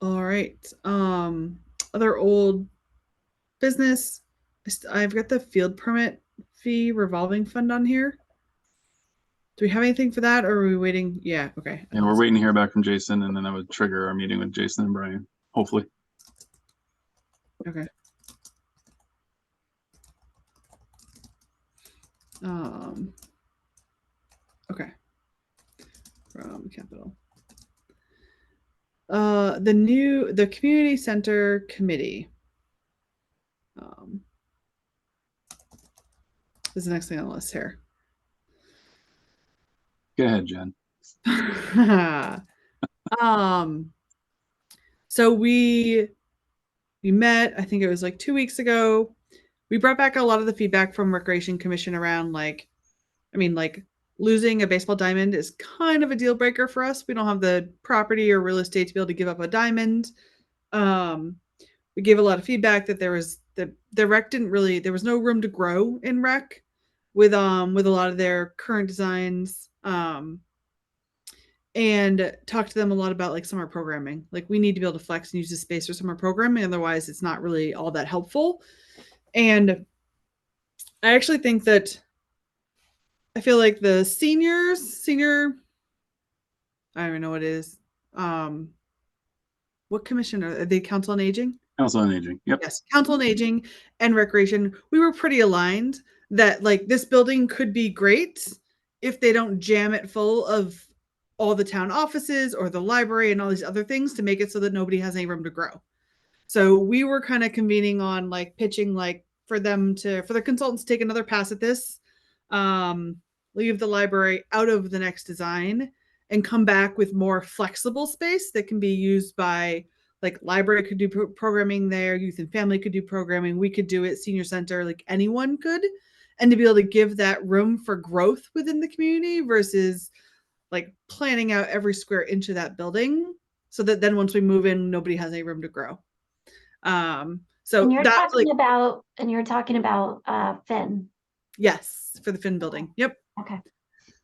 Speaker 1: All right. Other old business. I've got the field permit fee revolving fund on here. Do we have anything for that, or are we waiting? Yeah. Okay.
Speaker 2: And we're waiting to hear back from Jason, and then that would trigger our meeting with Jason and Brian, hopefully.
Speaker 1: Okay. Okay. From capital. The community center committee. This is the next thing on the list here.
Speaker 2: Go ahead, Jen.
Speaker 1: So we met, I think it was like 2 weeks ago. We brought back a lot of the feedback from Recreation Commission around like losing a baseball diamond is kind of a deal breaker for us. We don't have the property or real estate to be able to give up a diamond. We gave a lot of feedback that there was the rec there was no room to grow in rec with a lot of their current designs. And talked to them a lot about like summer programming. Like we need to be able to flex and use the space for summer programming. Otherwise it's not really all that helpful. And I actually think that I feel like the senior, I don't even know what it is. What commission are they? Council on Aging?
Speaker 2: Council on Aging. Yep.
Speaker 1: Yes. Council on Aging and Recreation. We were pretty aligned that like this building could be great if they don't jam it full of all the town offices or the library and all these other things to make it so that nobody has any room to grow. So we were kind of convening on like pitching like for the consultants to take another pass at this, leave the library out of the next design and come back with more flexible space that can be used by like library could do programming there, youth and family could do programming, we could do it, senior center, like anyone could, and to be able to give that room for growth within the community versus like planning out every square inch of that building so that then once we move in, nobody has any room to grow. So
Speaker 6: you're talking about Finn.
Speaker 1: Yes, for the Finn building. Yep.
Speaker 6: Okay.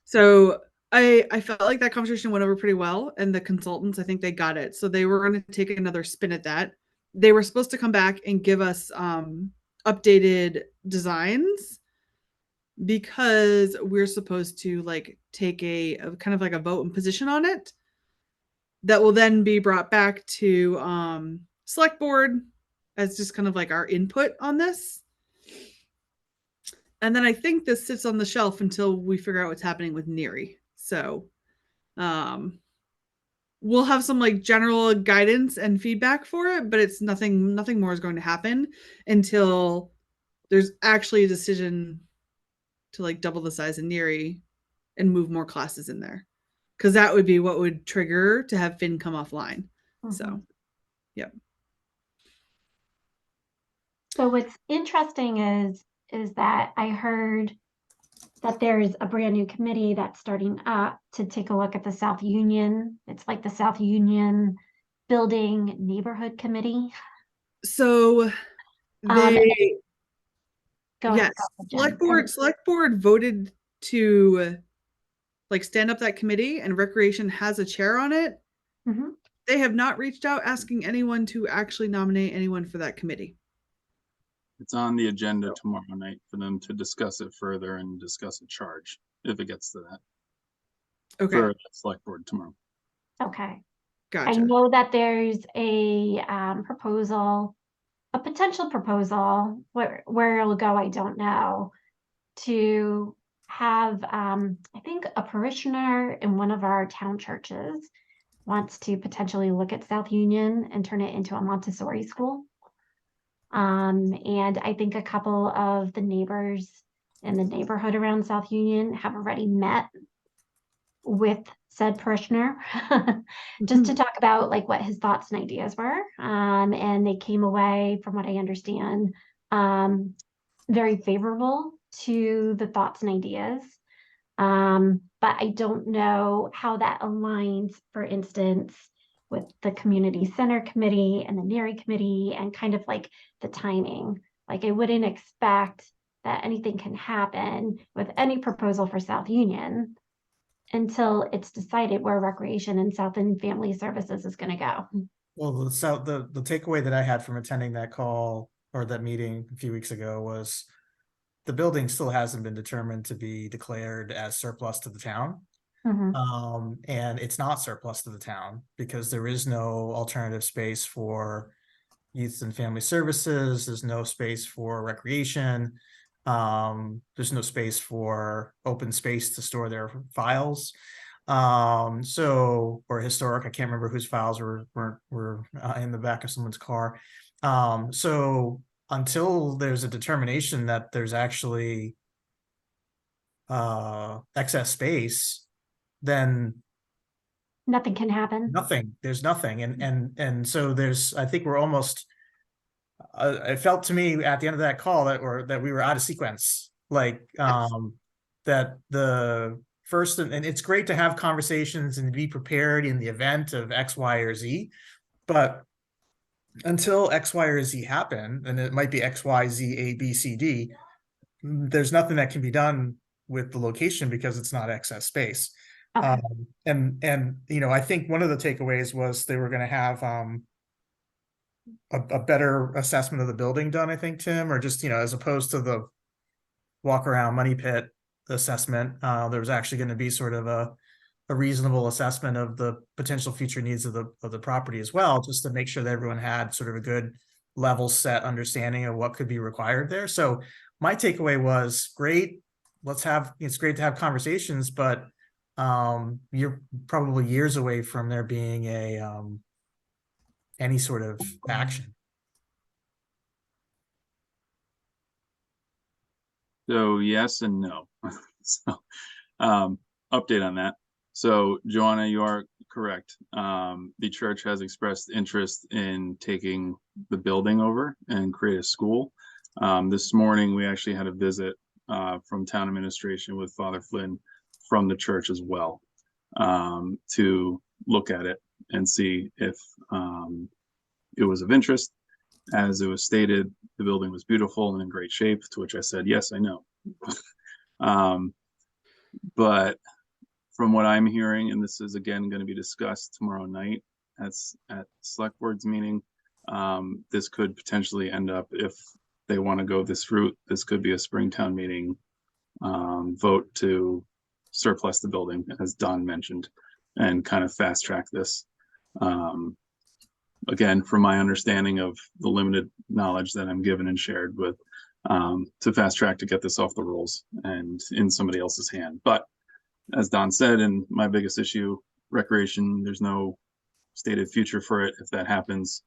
Speaker 1: So I felt like that conversation went over pretty well, and the consultants, I think they got it. So they were going to take another spin at that. They were supposed to come back and give us updated designs because we're supposed to like take a kind of like a vote and position on it that will then be brought back to select board as just kind of like our input on this. And then I think this sits on the shelf until we figure out what's happening with NERI. So we'll have some like general guidance and feedback for it, but it's nothing more is going to happen until there's actually a decision to like double the size of NERI and move more classes in there. Because that would be what would trigger to have Finn come offline. Mm-hmm. So, yep.
Speaker 6: So what's interesting is that I heard that there's a brand new committee that's starting up to take a look at the South Union. It's like the South Union Building Neighborhood Committee.
Speaker 1: So they
Speaker 6: yes,
Speaker 1: select board voted to like stand up that committee, and Recreation has a chair on it.
Speaker 6: Mm-hmm.
Speaker 1: They have not reached out asking anyone to actually nominate anyone for that committee.
Speaker 2: It's on the agenda tomorrow night for them to discuss it further and discuss a charge if it gets to that.
Speaker 1: Okay.
Speaker 2: For the select board tomorrow.
Speaker 6: Okay.
Speaker 1: Gotcha.
Speaker 6: I know that there's a proposal, a potential proposal, where it'll go, I don't know, to have, I think a parishioner in one of our town churches wants to potentially look at South Union and turn it into a Montessori school. And I think a couple of the neighbors in the neighborhood around South Union have already met with said parishioner just to talk about like what his thoughts and ideas were. And they came away, from what I understand, very favorable to the thoughts and ideas. But I don't know how that aligns, for instance, with the community center committee and the NARI committee and kind of like the timing. Like I wouldn't expect that anything can happen with any proposal for South Union until it's decided where recreation and South End Family Services is going to go.
Speaker 5: Well, the takeaway that I had from attending that call or that meeting a few weeks ago was the building still hasn't been determined to be declared as surplus to the town. And it's not surplus to the town because there is no alternative space for youth and family services. There's no space for recreation. There's no space for open space to store their files. Or historic, I can't remember whose files were in the back of someone's car. So until there's a determination that there's actually excess space, then
Speaker 6: Nothing can happen.
Speaker 5: there's nothing. And so I think we're almost, it felt to me at the end of that call that we were out of sequence, like, that the first, and it's great to have conversations and be prepared in the event of X, Y, or Z, but until X, Y, or Z happen, and it might be X, Y, Z, A, B, C, D, there's nothing that can be done with the location because it's not excess space.
Speaker 6: Okay.
Speaker 5: And you know, I think one of the takeaways was they were going to have a better assessment of the building done, I think, Tim, or just, you know, as opposed to the walk around money pit assessment, there was actually going to be sort of a reasonable assessment of the potential future needs of the property as well, just to make sure that everyone had sort of a good level set understanding of what could be required there. So my takeaway was great. It's great to have conversations, but you're probably years away from there being any sort of action.
Speaker 2: So yes and no. So update on that. So Joanna, you are correct. The church has expressed interest in taking the building over and create a school. This morning, we actually had a visit from town administration with Father Flynn from the church as well, to look at it and see if it was of interest. As it was stated, the building was beautiful and in great shape, to which I said, yes, I know. But from what I'm hearing, and this is again going to be discussed tomorrow night at select board's meeting, this could potentially end up, if they want to go this route, this could be a Springtown meeting vote to surplus the building, as Don mentioned, and kind of fast track this. Again, from my understanding of the limited knowledge that I'm given and shared with, to fast track to get this off the rolls and in somebody else's hand. But as Don said, and my biggest issue, recreation, there's no stated future for it if that happens,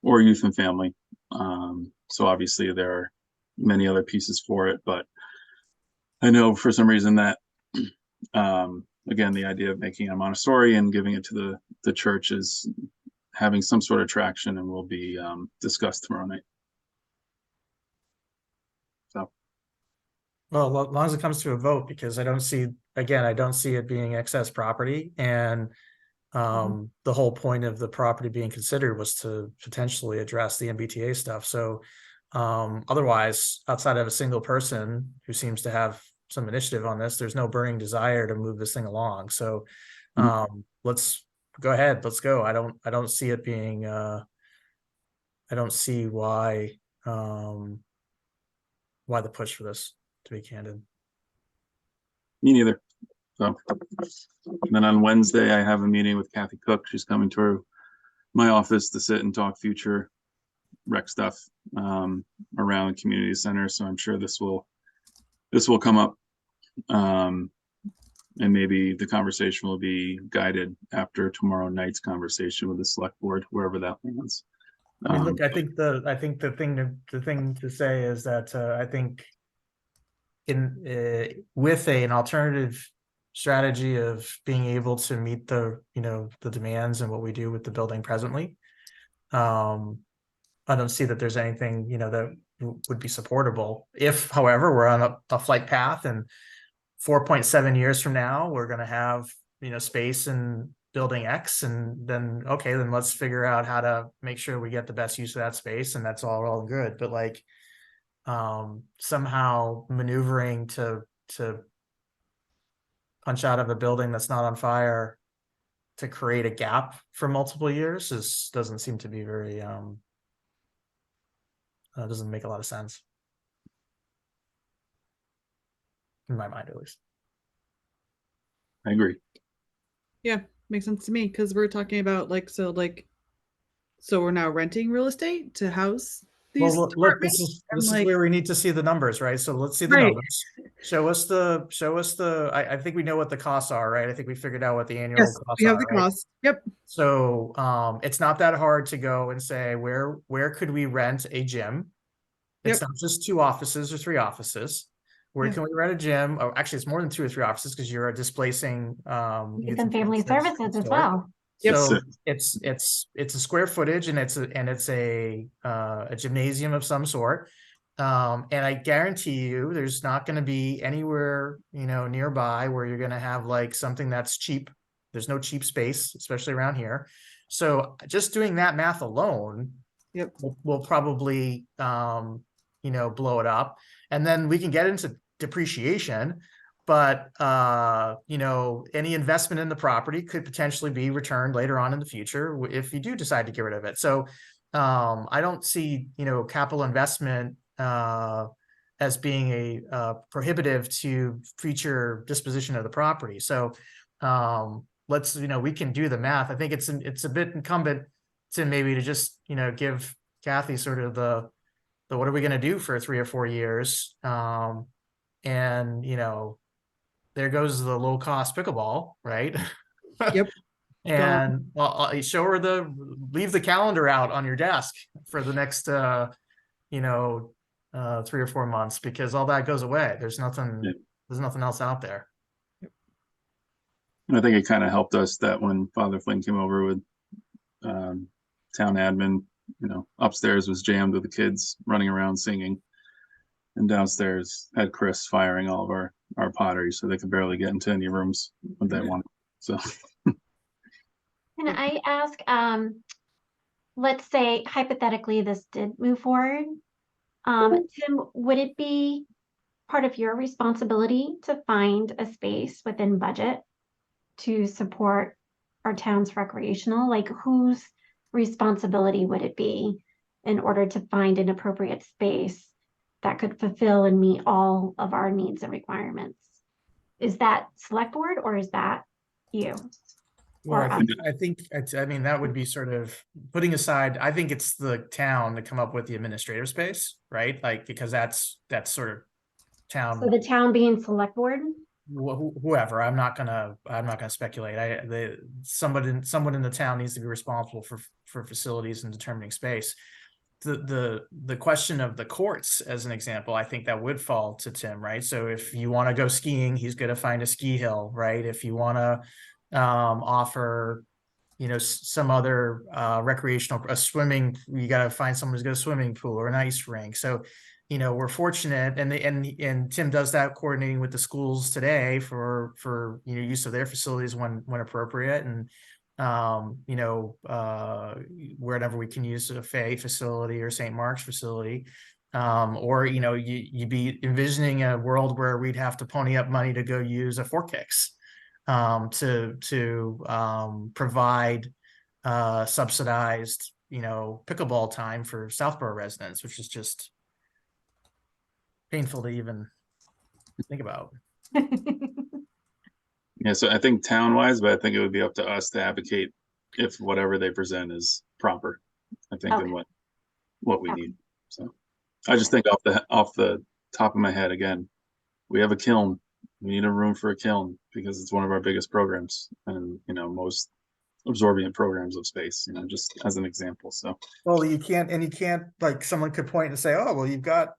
Speaker 2: or youth and family. So obviously there are many other pieces for it, but I know for some reason that, again, the idea of making a Montessori and giving it to the church is having some sort of traction and will be discussed tomorrow night. So.
Speaker 5: Well, as long as it comes to a vote, because I don't see it being excess property, and the whole point of the property being considered was to potentially address the MBTA stuff. So otherwise, outside of a single person who seems to have some initiative on this, there's no burning desire to move this thing along. So let's go ahead. Let's go. I don't see it being I don't see why the push for this, to be candid.
Speaker 2: Me neither. So, and then on Wednesday, I have a meeting with Kathy Cook. She's coming to my office to sit and talk future rec stuff around the community center. So I'm sure this will come up, and maybe the conversation will be guided after tomorrow night's conversation with the select board, wherever that lands.
Speaker 5: I mean, look, I think the thing to say is that I think with an alternative strategy of being able to meet the, you know, the demands and what we do with the building presently. I don't see that there's anything, you know, that would be supportable. If, however, we're on a flight path and 4.7 years from now, we're going to have, you know, space in building X, and then, okay, then let's figure out how to make sure we get the best use of that space. And that's all good. But like, somehow maneuvering to punch out of a building that's not on fire to create a gap for multiple years doesn't seem to be very, doesn't make a lot of sense. In my mind, at least.
Speaker 2: I agree.
Speaker 1: Yeah, makes sense to me because we're talking about like, so we're now renting real estate to house these
Speaker 5: Well, look,
Speaker 1: departments.
Speaker 5: this
Speaker 1: I'm
Speaker 5: is
Speaker 1: like,
Speaker 5: where we need to see the numbers, right? So let's see the
Speaker 1: Right.
Speaker 5: numbers. Show us the, I think we know what the costs are, right? I think we figured out what the annual
Speaker 1: yes,
Speaker 5: costs
Speaker 1: we have
Speaker 5: are,
Speaker 1: the
Speaker 5: right?
Speaker 1: cost. Yep.
Speaker 5: So it's not that hard to go and say, where could we rent a gym? It's
Speaker 1: Yep.
Speaker 5: not just 2 offices or 3 offices. Where
Speaker 1: Yeah.
Speaker 5: can we rent a gym? Oh, actually, it's more than 2 or 3 offices because you're displacing
Speaker 6: Youth and family services as
Speaker 5: store.
Speaker 6: well.
Speaker 1: Yep.
Speaker 5: So it's a square footage, and it's a gymnasium of some sort. And I guarantee you there's not going to be anywhere, you know, nearby where you're going to have like something that's cheap. There's no cheap space, especially around here. So just doing that math alone,
Speaker 1: Yep.
Speaker 5: will probably, you know, blow it up. And then we can get into depreciation, but, you know, any investment in the property could potentially be returned later on in the future if you do decide to get rid of it. So I don't see, you know, capital investment as being a prohibitive to future disposition of the property. So let's, you know, we can do the math. I think it's a bit incumbent to maybe to just, you know, give Kathy sort of the what are we going to do for 3 or 4 years? And, you know, there goes the low cost pickleball, right?
Speaker 1: Yep.
Speaker 5: And show her leave the calendar out on your desk for the next, you know, 3 or 4 months, because all that goes away. There's nothing else out there.
Speaker 2: I think it kind of helped us that when Father Flynn came over with town admin, you know, upstairs was jammed with the kids running around singing, and downstairs had Chris firing all of our pottery, so they could barely get into any rooms when they wanted. So
Speaker 6: Can I ask, let's say hypothetically this did move forward. Tim, would it be part of your responsibility to find a space within budget to support our town's recreational? Like, whose responsibility would it be in order to find an appropriate space that could fulfill and meet all of our needs and requirements? Is that select board or is that you?
Speaker 5: Well,
Speaker 6: Or
Speaker 5: I think I mean, that would be sort of putting aside, I think it's the town to come up with the administrative space, right? Like, because that's sort of town.
Speaker 6: So the town being select board?
Speaker 5: Whoever, I'm not gonna speculate. Someone in the town needs to be responsible for facilities and determining space. The question of the courts, as an example, I think that would fall to Tim, right? So if you want to go skiing, he's going to find a ski hill, right? If you want to offer, you know, some other recreational, swimming, you got to find someone who's got a swimming pool or an ice rink. So, you know, we're fortunate, and Tim does that, coordinating with the schools today for you know, use of their facilities when appropriate, and you know, wherever we can use a Fay facility or St. Mark's facility, or, you know, you'd be envisioning a world where we'd have to pony up money to go use a Fort Kicks to provide subsidized, you know, pickleball time for Southborough residents, which is just painful to even think about.
Speaker 2: yeah, so I think town wise, but I think it would be up to us to advocate if whatever they present is proper, I think,
Speaker 6: Okay.
Speaker 2: than what we
Speaker 6: Okay.
Speaker 2: need. So I just think off the top of my head, again, we have a kiln. We need a room for a kiln because it's one of our biggest programs and, you know, most absorbent programs of space, you know, just as an example. So
Speaker 5: Well, you can't, like, someone could point and say, oh, well, you've got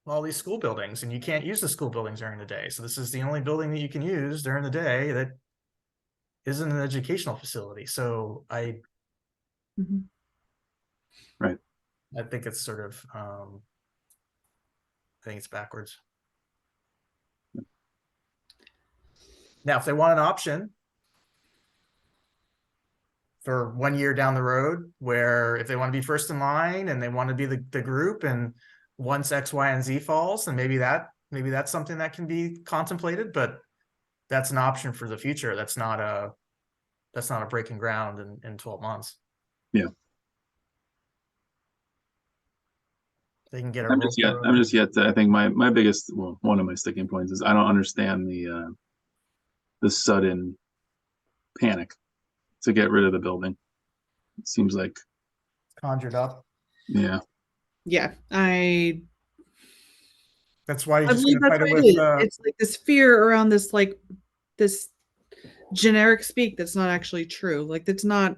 Speaker 5: all these school buildings, and you can't use the school buildings during the day. So this is the only building that you can use during the day that isn't an educational facility. So I
Speaker 1: Mhm.
Speaker 5: think it's sort of I think it's backwards. Now, if they want an option for 1 year down the road, where if they want to be first in line and they want to be the group, and once X, Y, and Z falls, then maybe that's something that can be contemplated, but that's an option for the future. That's not a breaking ground in 12 months.
Speaker 2: Yeah.
Speaker 5: They can get a
Speaker 2: I'm just yet I think my biggest, well, one of my sticking points is I don't understand the sudden panic to get rid of the building. It seems like,
Speaker 5: conjured up.
Speaker 2: yeah,
Speaker 1: Yeah,
Speaker 5: That's why you're
Speaker 1: I
Speaker 5: just
Speaker 1: believe
Speaker 5: gonna
Speaker 1: that's
Speaker 5: fight it
Speaker 1: what it is.
Speaker 5: with
Speaker 1: It's like this fear around this, like this generic speak that's not actually true. Like that's not.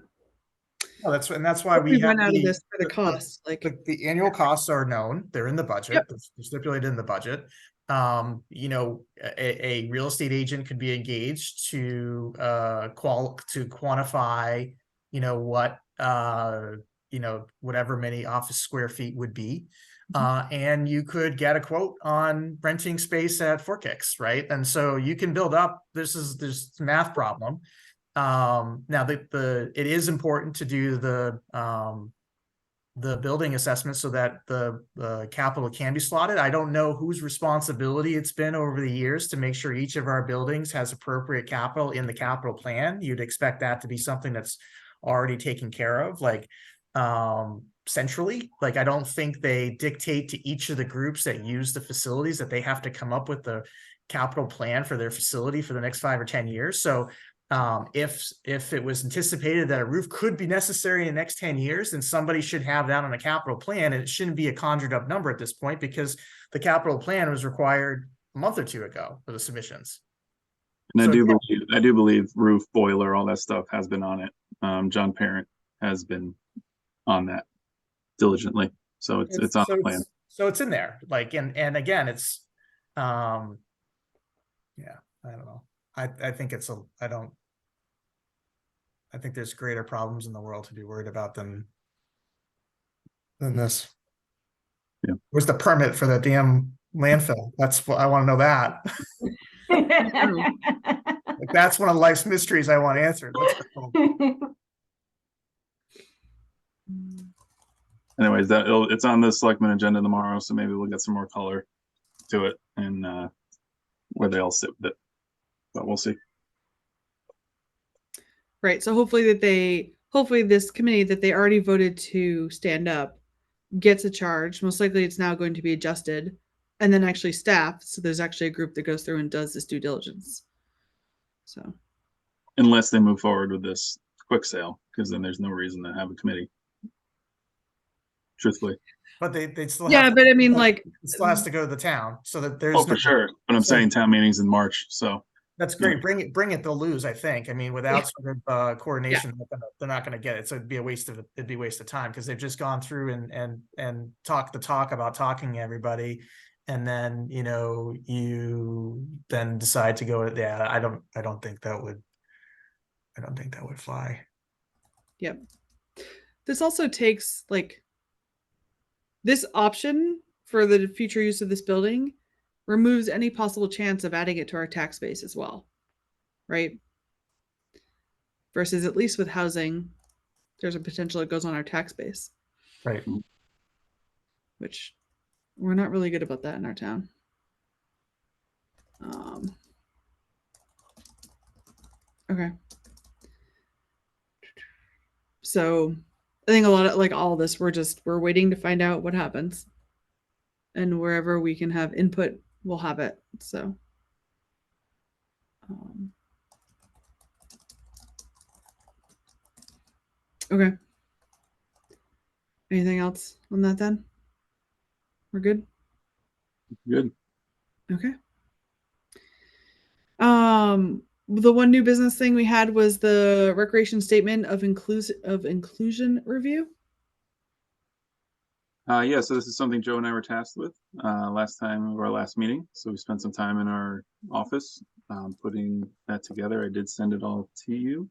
Speaker 5: no, that's why
Speaker 1: We
Speaker 5: we have
Speaker 1: run out of
Speaker 5: the
Speaker 1: this for the cost. Like
Speaker 5: the annual costs are known, they're in the budget,
Speaker 1: Yep.
Speaker 5: they're stipulated in the budget. You know, a real estate agent could be engaged to quantify, you know, what you know, whatever many office square feet would be. And you could get a quote on renting space at Fort Kicks, right? And so you can build up, there's math problem. Now it is important to do the building assessment so that the capital can be slotted. I don't know whose responsibility it's been over the years to make sure each of our buildings has appropriate capital in the capital plan. You'd expect that to be something that's already taken care of, like centrally. Like, I don't think they dictate to each of the groups that use the facilities that they have to come up with the capital plan for their facility for the next 5 or 10 years. So if it was anticipated that a roof could be necessary in the next 10 years, then somebody should have that on a capital plan, and it shouldn't be a conjured up number at this point, because the capital plan was required a month or two ago for the submissions.
Speaker 2: and
Speaker 5: So,
Speaker 2: I do believe roof, boiler, all that stuff has been on it. John Parent has been on that diligently, so it's on the plan.
Speaker 5: So it's in there, like, and again, it's yeah, I don't know. I think I think there's greater problems in the world to be worried about than this.
Speaker 2: Yeah.
Speaker 5: Where's the permit for the damn landfill? That's what I want to know. That like, that's one of life's mysteries I want answered.
Speaker 2: Anyways, it's on the selectmen agenda tomorrow, so maybe we'll get some more color to it and where they all sit with it, but we'll see.
Speaker 1: right. So hopefully this committee that they already voted to stand up gets a charge. Most likely it's now going to be adjusted and then actually staffed. So there's actually a group that goes through and does this due diligence. So
Speaker 2: Unless they move forward with this quick sale, because then there's no reason to have a committee. Truthfully.
Speaker 5: But they still
Speaker 1: yeah,
Speaker 5: have
Speaker 1: but I mean,
Speaker 5: it
Speaker 1: like,
Speaker 5: still has to go to the town, so that there's
Speaker 2: Oh, for sure. But I'm saying town meetings in March, so.
Speaker 5: That's great. Bring it. They'll lose, I think. I mean, without sort of coordination, they're not going to get it. So it'd be a waste of time, because they've just gone through and talked the talk about talking to everybody, and then, you know, you then decide to go. Yeah, I don't think that would fly.
Speaker 1: Yep. This also takes, like, this option for the future use of this building removes any possible chance of adding it to our tax base as well, right? Versus, at least with housing, there's a potential it goes on our tax base,
Speaker 5: Right.
Speaker 1: which we're not really good about that in our town. Okay. So I think a lot of, like, all of this, we're waiting to find out what happens, and wherever we can have input, we'll have it. So okay. Anything else on that then? We're good?
Speaker 2: Good.
Speaker 1: Okay. The one new business thing we had was the recreation statement of inclusion review.
Speaker 2: Yeah, so this is something Joe and I were tasked with last time of our last meeting. So we spent some time in our office putting that together. I did send it all to you,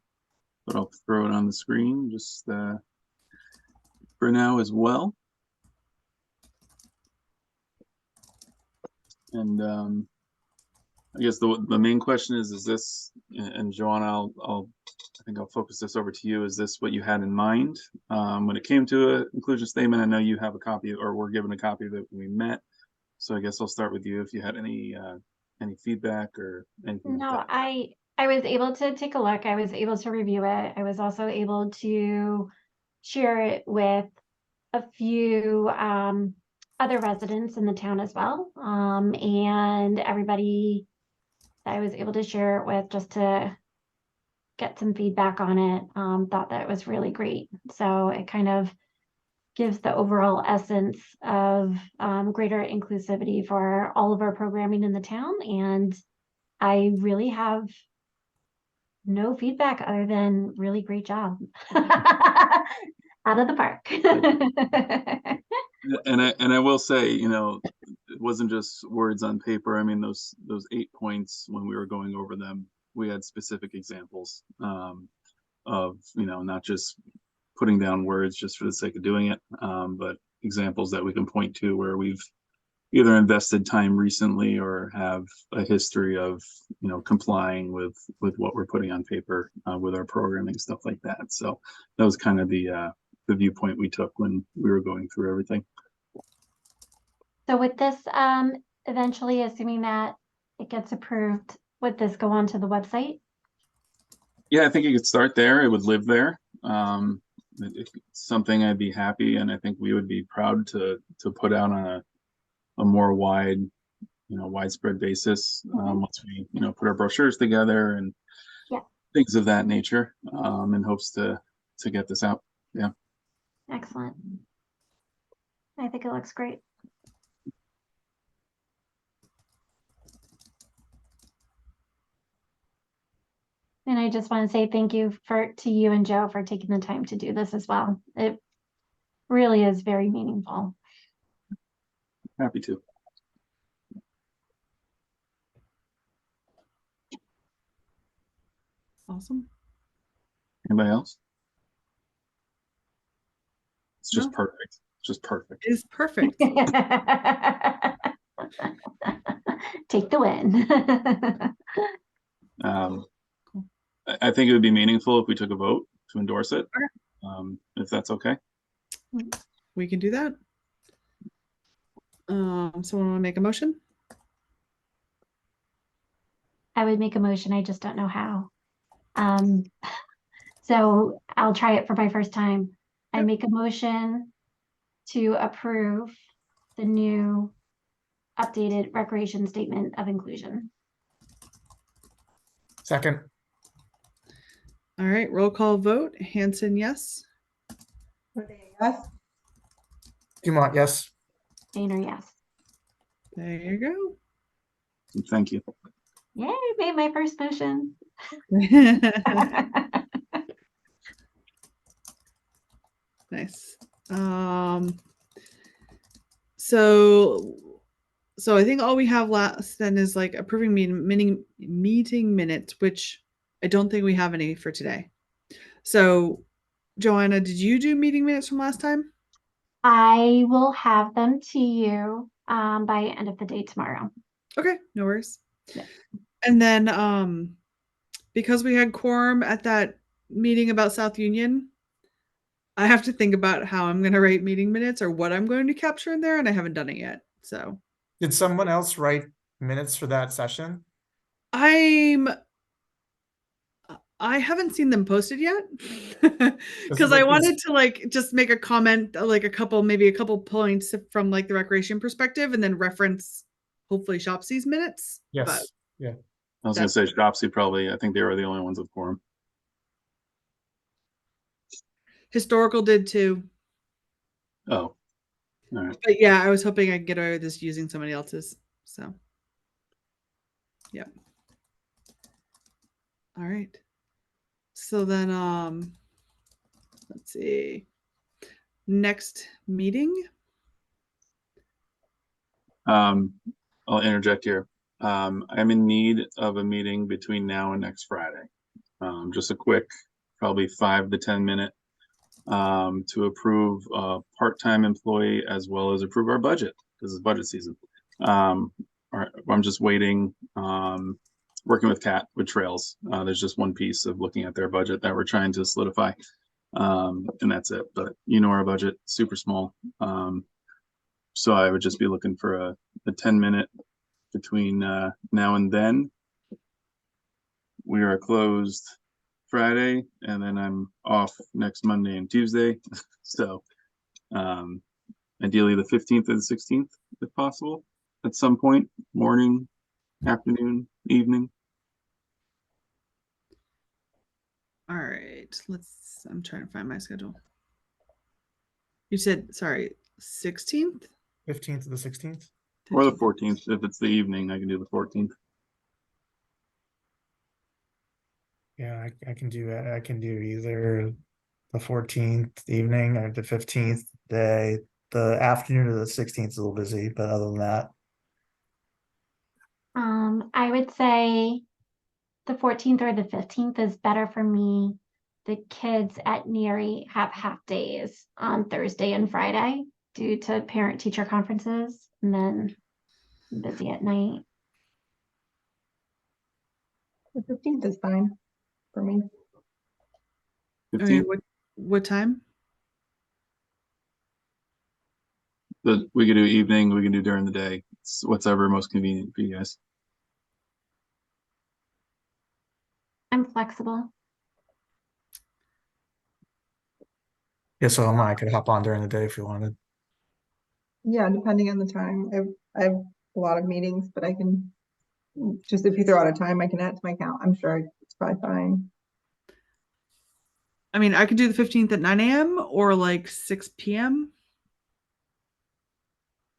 Speaker 2: but I'll throw it on the screen just for now as well. And I guess the main question is this, and Joanna, I think I'll focus this over to you. Is this what you had in mind when it came to an inclusion statement? I know you have a copy, or were given a copy that we met. So I guess I'll start with you if you had any feedback or anything
Speaker 6: No,
Speaker 2: like that.
Speaker 6: I was able to take a look. I was able to review it. I was also able to share it with a few other residents in the town as well. And everybody that I was able to share it with just to get some feedback on it, thought that it was really great. So it kind of gives the overall essence of greater inclusivity for all of our programming in the town. And I really have no feedback other than really great job. Out of the park.
Speaker 2: And I will say, you know, it wasn't just words on paper. I mean, those 8 points, when we were going over them, we had specific examples of, you know, not just putting down words just for the sake of doing it, but examples that we can point to where we've either invested time recently or have a history of, you know, complying with what we're putting on paper with our programming, stuff like that. So that was kind of the viewpoint we took when we were going through everything.
Speaker 6: So with this, eventually, assuming that it gets approved, would this go onto the website?
Speaker 2: Yeah, I think you could start there. It would live there. It's something I'd be happy, and I think we would be proud to put out on a more widespread basis once we, you know, put our brochures together and
Speaker 6: Yeah.
Speaker 2: things of that nature, in hopes to get this out. Yeah.
Speaker 6: Excellent. I think it looks great. And I just want to say thank you to you and Joe for taking the time to do this as well. It really is very meaningful.
Speaker 2: Happy to.
Speaker 1: Awesome.
Speaker 2: Anybody else? It's just
Speaker 1: No.
Speaker 2: perfect. It's just perfect.
Speaker 1: It is perfect.
Speaker 6: Take the win.
Speaker 2: I think it would be meaningful if we took a vote to endorse it,
Speaker 1: Okay.
Speaker 2: If that's okay.
Speaker 1: We can do that. Someone want to make a motion?
Speaker 6: I would make a motion. I just don't know how. So I'll try it for my first time. I
Speaker 1: Yep.
Speaker 6: make a motion to approve the new updated recreation statement of inclusion.
Speaker 5: Second,
Speaker 1: All right, roll call vote. Hanson, yes.
Speaker 4: Yes.
Speaker 5: Dumont, yes.
Speaker 6: Boehner, yes.
Speaker 1: There you
Speaker 2: Thank you.
Speaker 6: Yay, made my first motion.
Speaker 1: go. Nice. So I think all we have last then is like approving meeting minutes, which I don't think we have any for today. So Joanna, did you do meeting minutes from last time?
Speaker 6: I will have them to you by end of the day tomorrow.
Speaker 1: Okay, no worries.
Speaker 6: Yeah.
Speaker 1: And then because we had quorum at that meeting about South Union, I have to think about how I'm going to write meeting minutes or what I'm going to capture in there, and I haven't done it yet. So
Speaker 5: Did someone else write minutes for that session?
Speaker 1: I haven't seen them posted yet because
Speaker 5: like
Speaker 1: I wanted to like just make a comment, like maybe a couple points from like the recreation perspective, and then reference hopefully Shopsy's minutes.
Speaker 5: Yes.
Speaker 1: But
Speaker 5: Yeah.
Speaker 2: I was going to say Shopsy probably, I think they were the only ones with quorum.
Speaker 1: historical did too.
Speaker 2: Oh, all right.
Speaker 1: But yeah, I was hoping I could get away with just using somebody else's. So, yeah. All right. So then, let's see. Next meeting
Speaker 2: I'll interject here. I'm in need of a meeting between now and next Friday. Just a quick, probably 5 to 10 minute, to approve a part-time employee as well as approve our budget. This is budget season. I'm just waiting, working with Kat with Trails. There's just one piece of looking at their budget that we're trying to solidify. And that's it. But you know, our budget, super small. So I would just be looking for a 10-minute between now and then. We are closed Friday, and then I'm off next Monday and Tuesday. So ideally the 15th or the 16th, if possible, at some point, morning, afternoon, evening.
Speaker 1: All right, I'm trying to find my schedule. You said, sorry, 16th?
Speaker 5: 15th to the 16th.
Speaker 2: Or the 14th. If it's the evening, I can do the 14th.
Speaker 5: Yeah, I can do that. I can do either the 14th evening or the 15th day. The afternoon of the 16th is a little busy, but other than that,
Speaker 6: I would say the 14th or the 15th is better for me. The kids at Neary have half days on Thursday and Friday due to parent-teacher conferences, and then I'm busy at night.
Speaker 4: The 15th is fine for me.
Speaker 1: Okay,
Speaker 2: 15th.
Speaker 1: what time?
Speaker 2: We can do evening, we can do during the day. It's whatever most convenient for you guys.
Speaker 6: I'm flexible.
Speaker 5: yeah, so I could hop on during the day if you wanted.
Speaker 4: Yeah, depending on the time. I have a lot of meetings, but I can just, if you throw out a time, I can add to my count. I'm sure it's probably fine.
Speaker 1: I mean, I could do the 15th at 9 a.m. or like 6 p.m.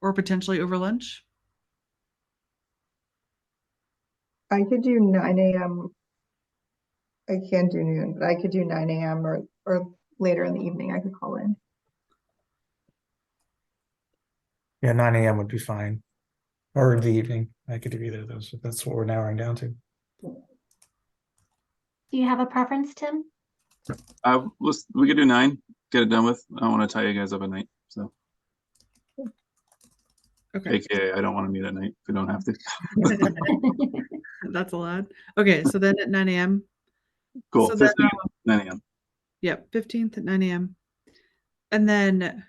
Speaker 1: or potentially over lunch.
Speaker 4: I could do 9 a.m. I can't do noon, but I could do 9 a.m. or later in the evening. I could call in.
Speaker 5: Yeah, 9 a.m. would be fine. Or in the evening. I could do either of those. If that's what we're narrowing down to.
Speaker 6: Do you have a preference, Tim?
Speaker 2: We could do 9, get it done with. I don't want to tie you guys up at night. So
Speaker 1: Okay,
Speaker 2: AKA I don't want to meet at night if we don't have to.
Speaker 1: that's allowed. Okay, so then at 9 a.m.
Speaker 2: Cool.
Speaker 1: So then,
Speaker 2: 15th, 9 a.m.
Speaker 1: Yep, 15th at 9 a.m. And then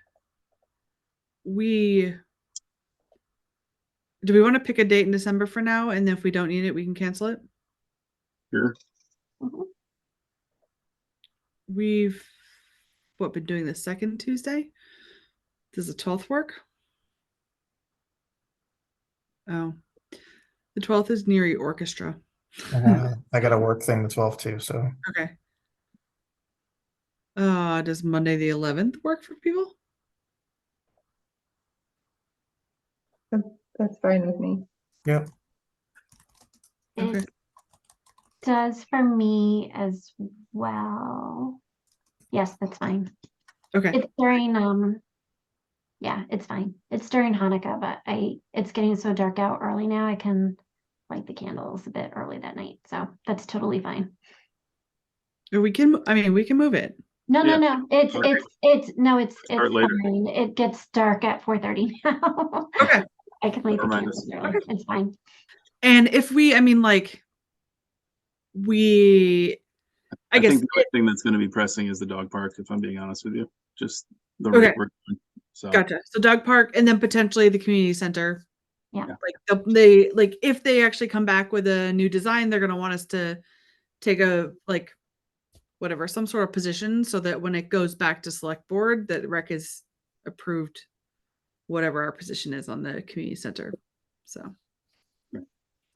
Speaker 1: do we want to pick a date in December for now? And if we don't need it, we can cancel it.
Speaker 2: Sure.
Speaker 1: We've been doing the second Tuesday? Does the 12th work? Oh, the 12th is Neary Orchestra.
Speaker 5: I got a work thing the 12th too, so
Speaker 1: Okay. Does Monday the 11th work for people?
Speaker 4: That's fine with me.
Speaker 5: yep.
Speaker 1: Okay.
Speaker 6: It does for me as well. Yes, that's fine.
Speaker 1: Okay.
Speaker 6: It's during yeah, it's fine. It's during Hanukkah, but it's getting so dark out early now. I can light the candles a bit early that night. So that's totally fine.
Speaker 1: Or we can move it.
Speaker 6: No,
Speaker 2: Yeah.
Speaker 6: no. It's
Speaker 2: Start later.
Speaker 6: fine. It gets dark at 4:30 now.
Speaker 1: Okay.
Speaker 6: I can light the
Speaker 2: Remind us.
Speaker 6: candles early. It's fine.
Speaker 1: And if we, I think the
Speaker 2: only thing that's going to be pressing is the dog park, if I'm being honest with you. Just the
Speaker 1: Okay.
Speaker 2: rate we're doing. So
Speaker 1: Gotcha. So dog park and then potentially the community center.
Speaker 6: Yeah.
Speaker 1: Like they if they actually come back with a new design, they're gonna want us to take a some sort of position so that when it goes back to select board, that rec is approved whatever our position is on the community center. So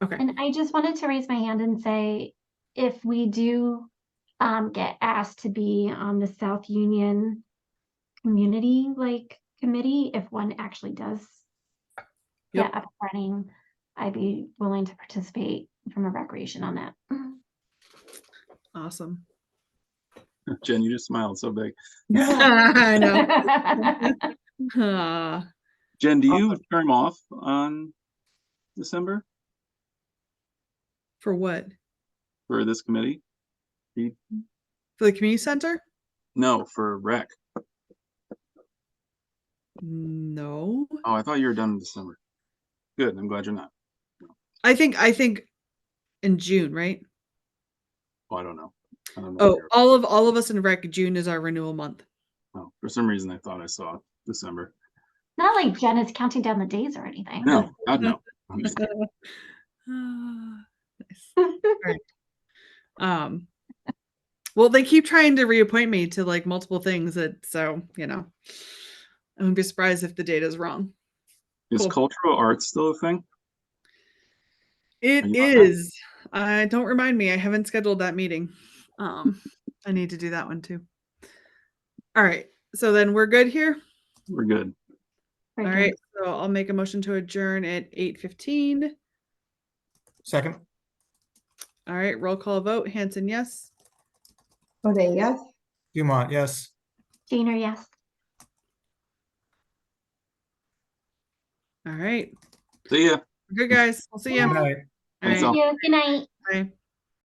Speaker 1: okay.
Speaker 6: And I just wanted to raise my hand and say, if we do get asked to be on the South Union community committee, if one actually does
Speaker 1: Yep.
Speaker 6: get up and running, I'd be willing to participate from a recreation on that.
Speaker 1: Awesome.
Speaker 2: Jen, you just smiled so big.
Speaker 1: I know.
Speaker 2: Jen, do you term off on December
Speaker 1: For what?
Speaker 2: for this committee?
Speaker 1: For the community center?
Speaker 2: No, for rec.
Speaker 1: No.
Speaker 2: Oh, I thought you were done in December. Good, I'm glad you're not.
Speaker 1: I think in June, right?
Speaker 2: Oh, I don't know. I don't know.
Speaker 1: Oh, all of us in rec, June is our renewal month.
Speaker 2: Oh, for some reason I thought I saw December.
Speaker 6: Not like Jen is counting down the days or anything.
Speaker 2: No, God no. I'm just kidding.
Speaker 1: Nice. All right. Well, they keep trying to reappoint me to like multiple things so, I wouldn't be surprised if the data's wrong.
Speaker 2: Is
Speaker 1: Cool.
Speaker 2: cultural arts still a thing? Are
Speaker 1: It
Speaker 2: you on that?
Speaker 1: is. Don't remind me. I haven't scheduled that meeting. I need to do that one too. All right. So then we're good here.
Speaker 2: We're good.
Speaker 6: Very
Speaker 1: All
Speaker 6: good.
Speaker 1: right. So I'll make a motion to adjourn at 8:15.
Speaker 5: Second,
Speaker 1: All right. Roll call vote. Hanson, yes.
Speaker 4: O'Day, yes?
Speaker 5: Dumont, yes.
Speaker 6: Gina, yes.
Speaker 1: All right.
Speaker 2: See ya.
Speaker 1: Good guys. We'll see you.
Speaker 5: Good night.
Speaker 1: All
Speaker 2: Thanks
Speaker 1: right.
Speaker 2: all.
Speaker 6: Thank you. Good night.
Speaker 1: Bye.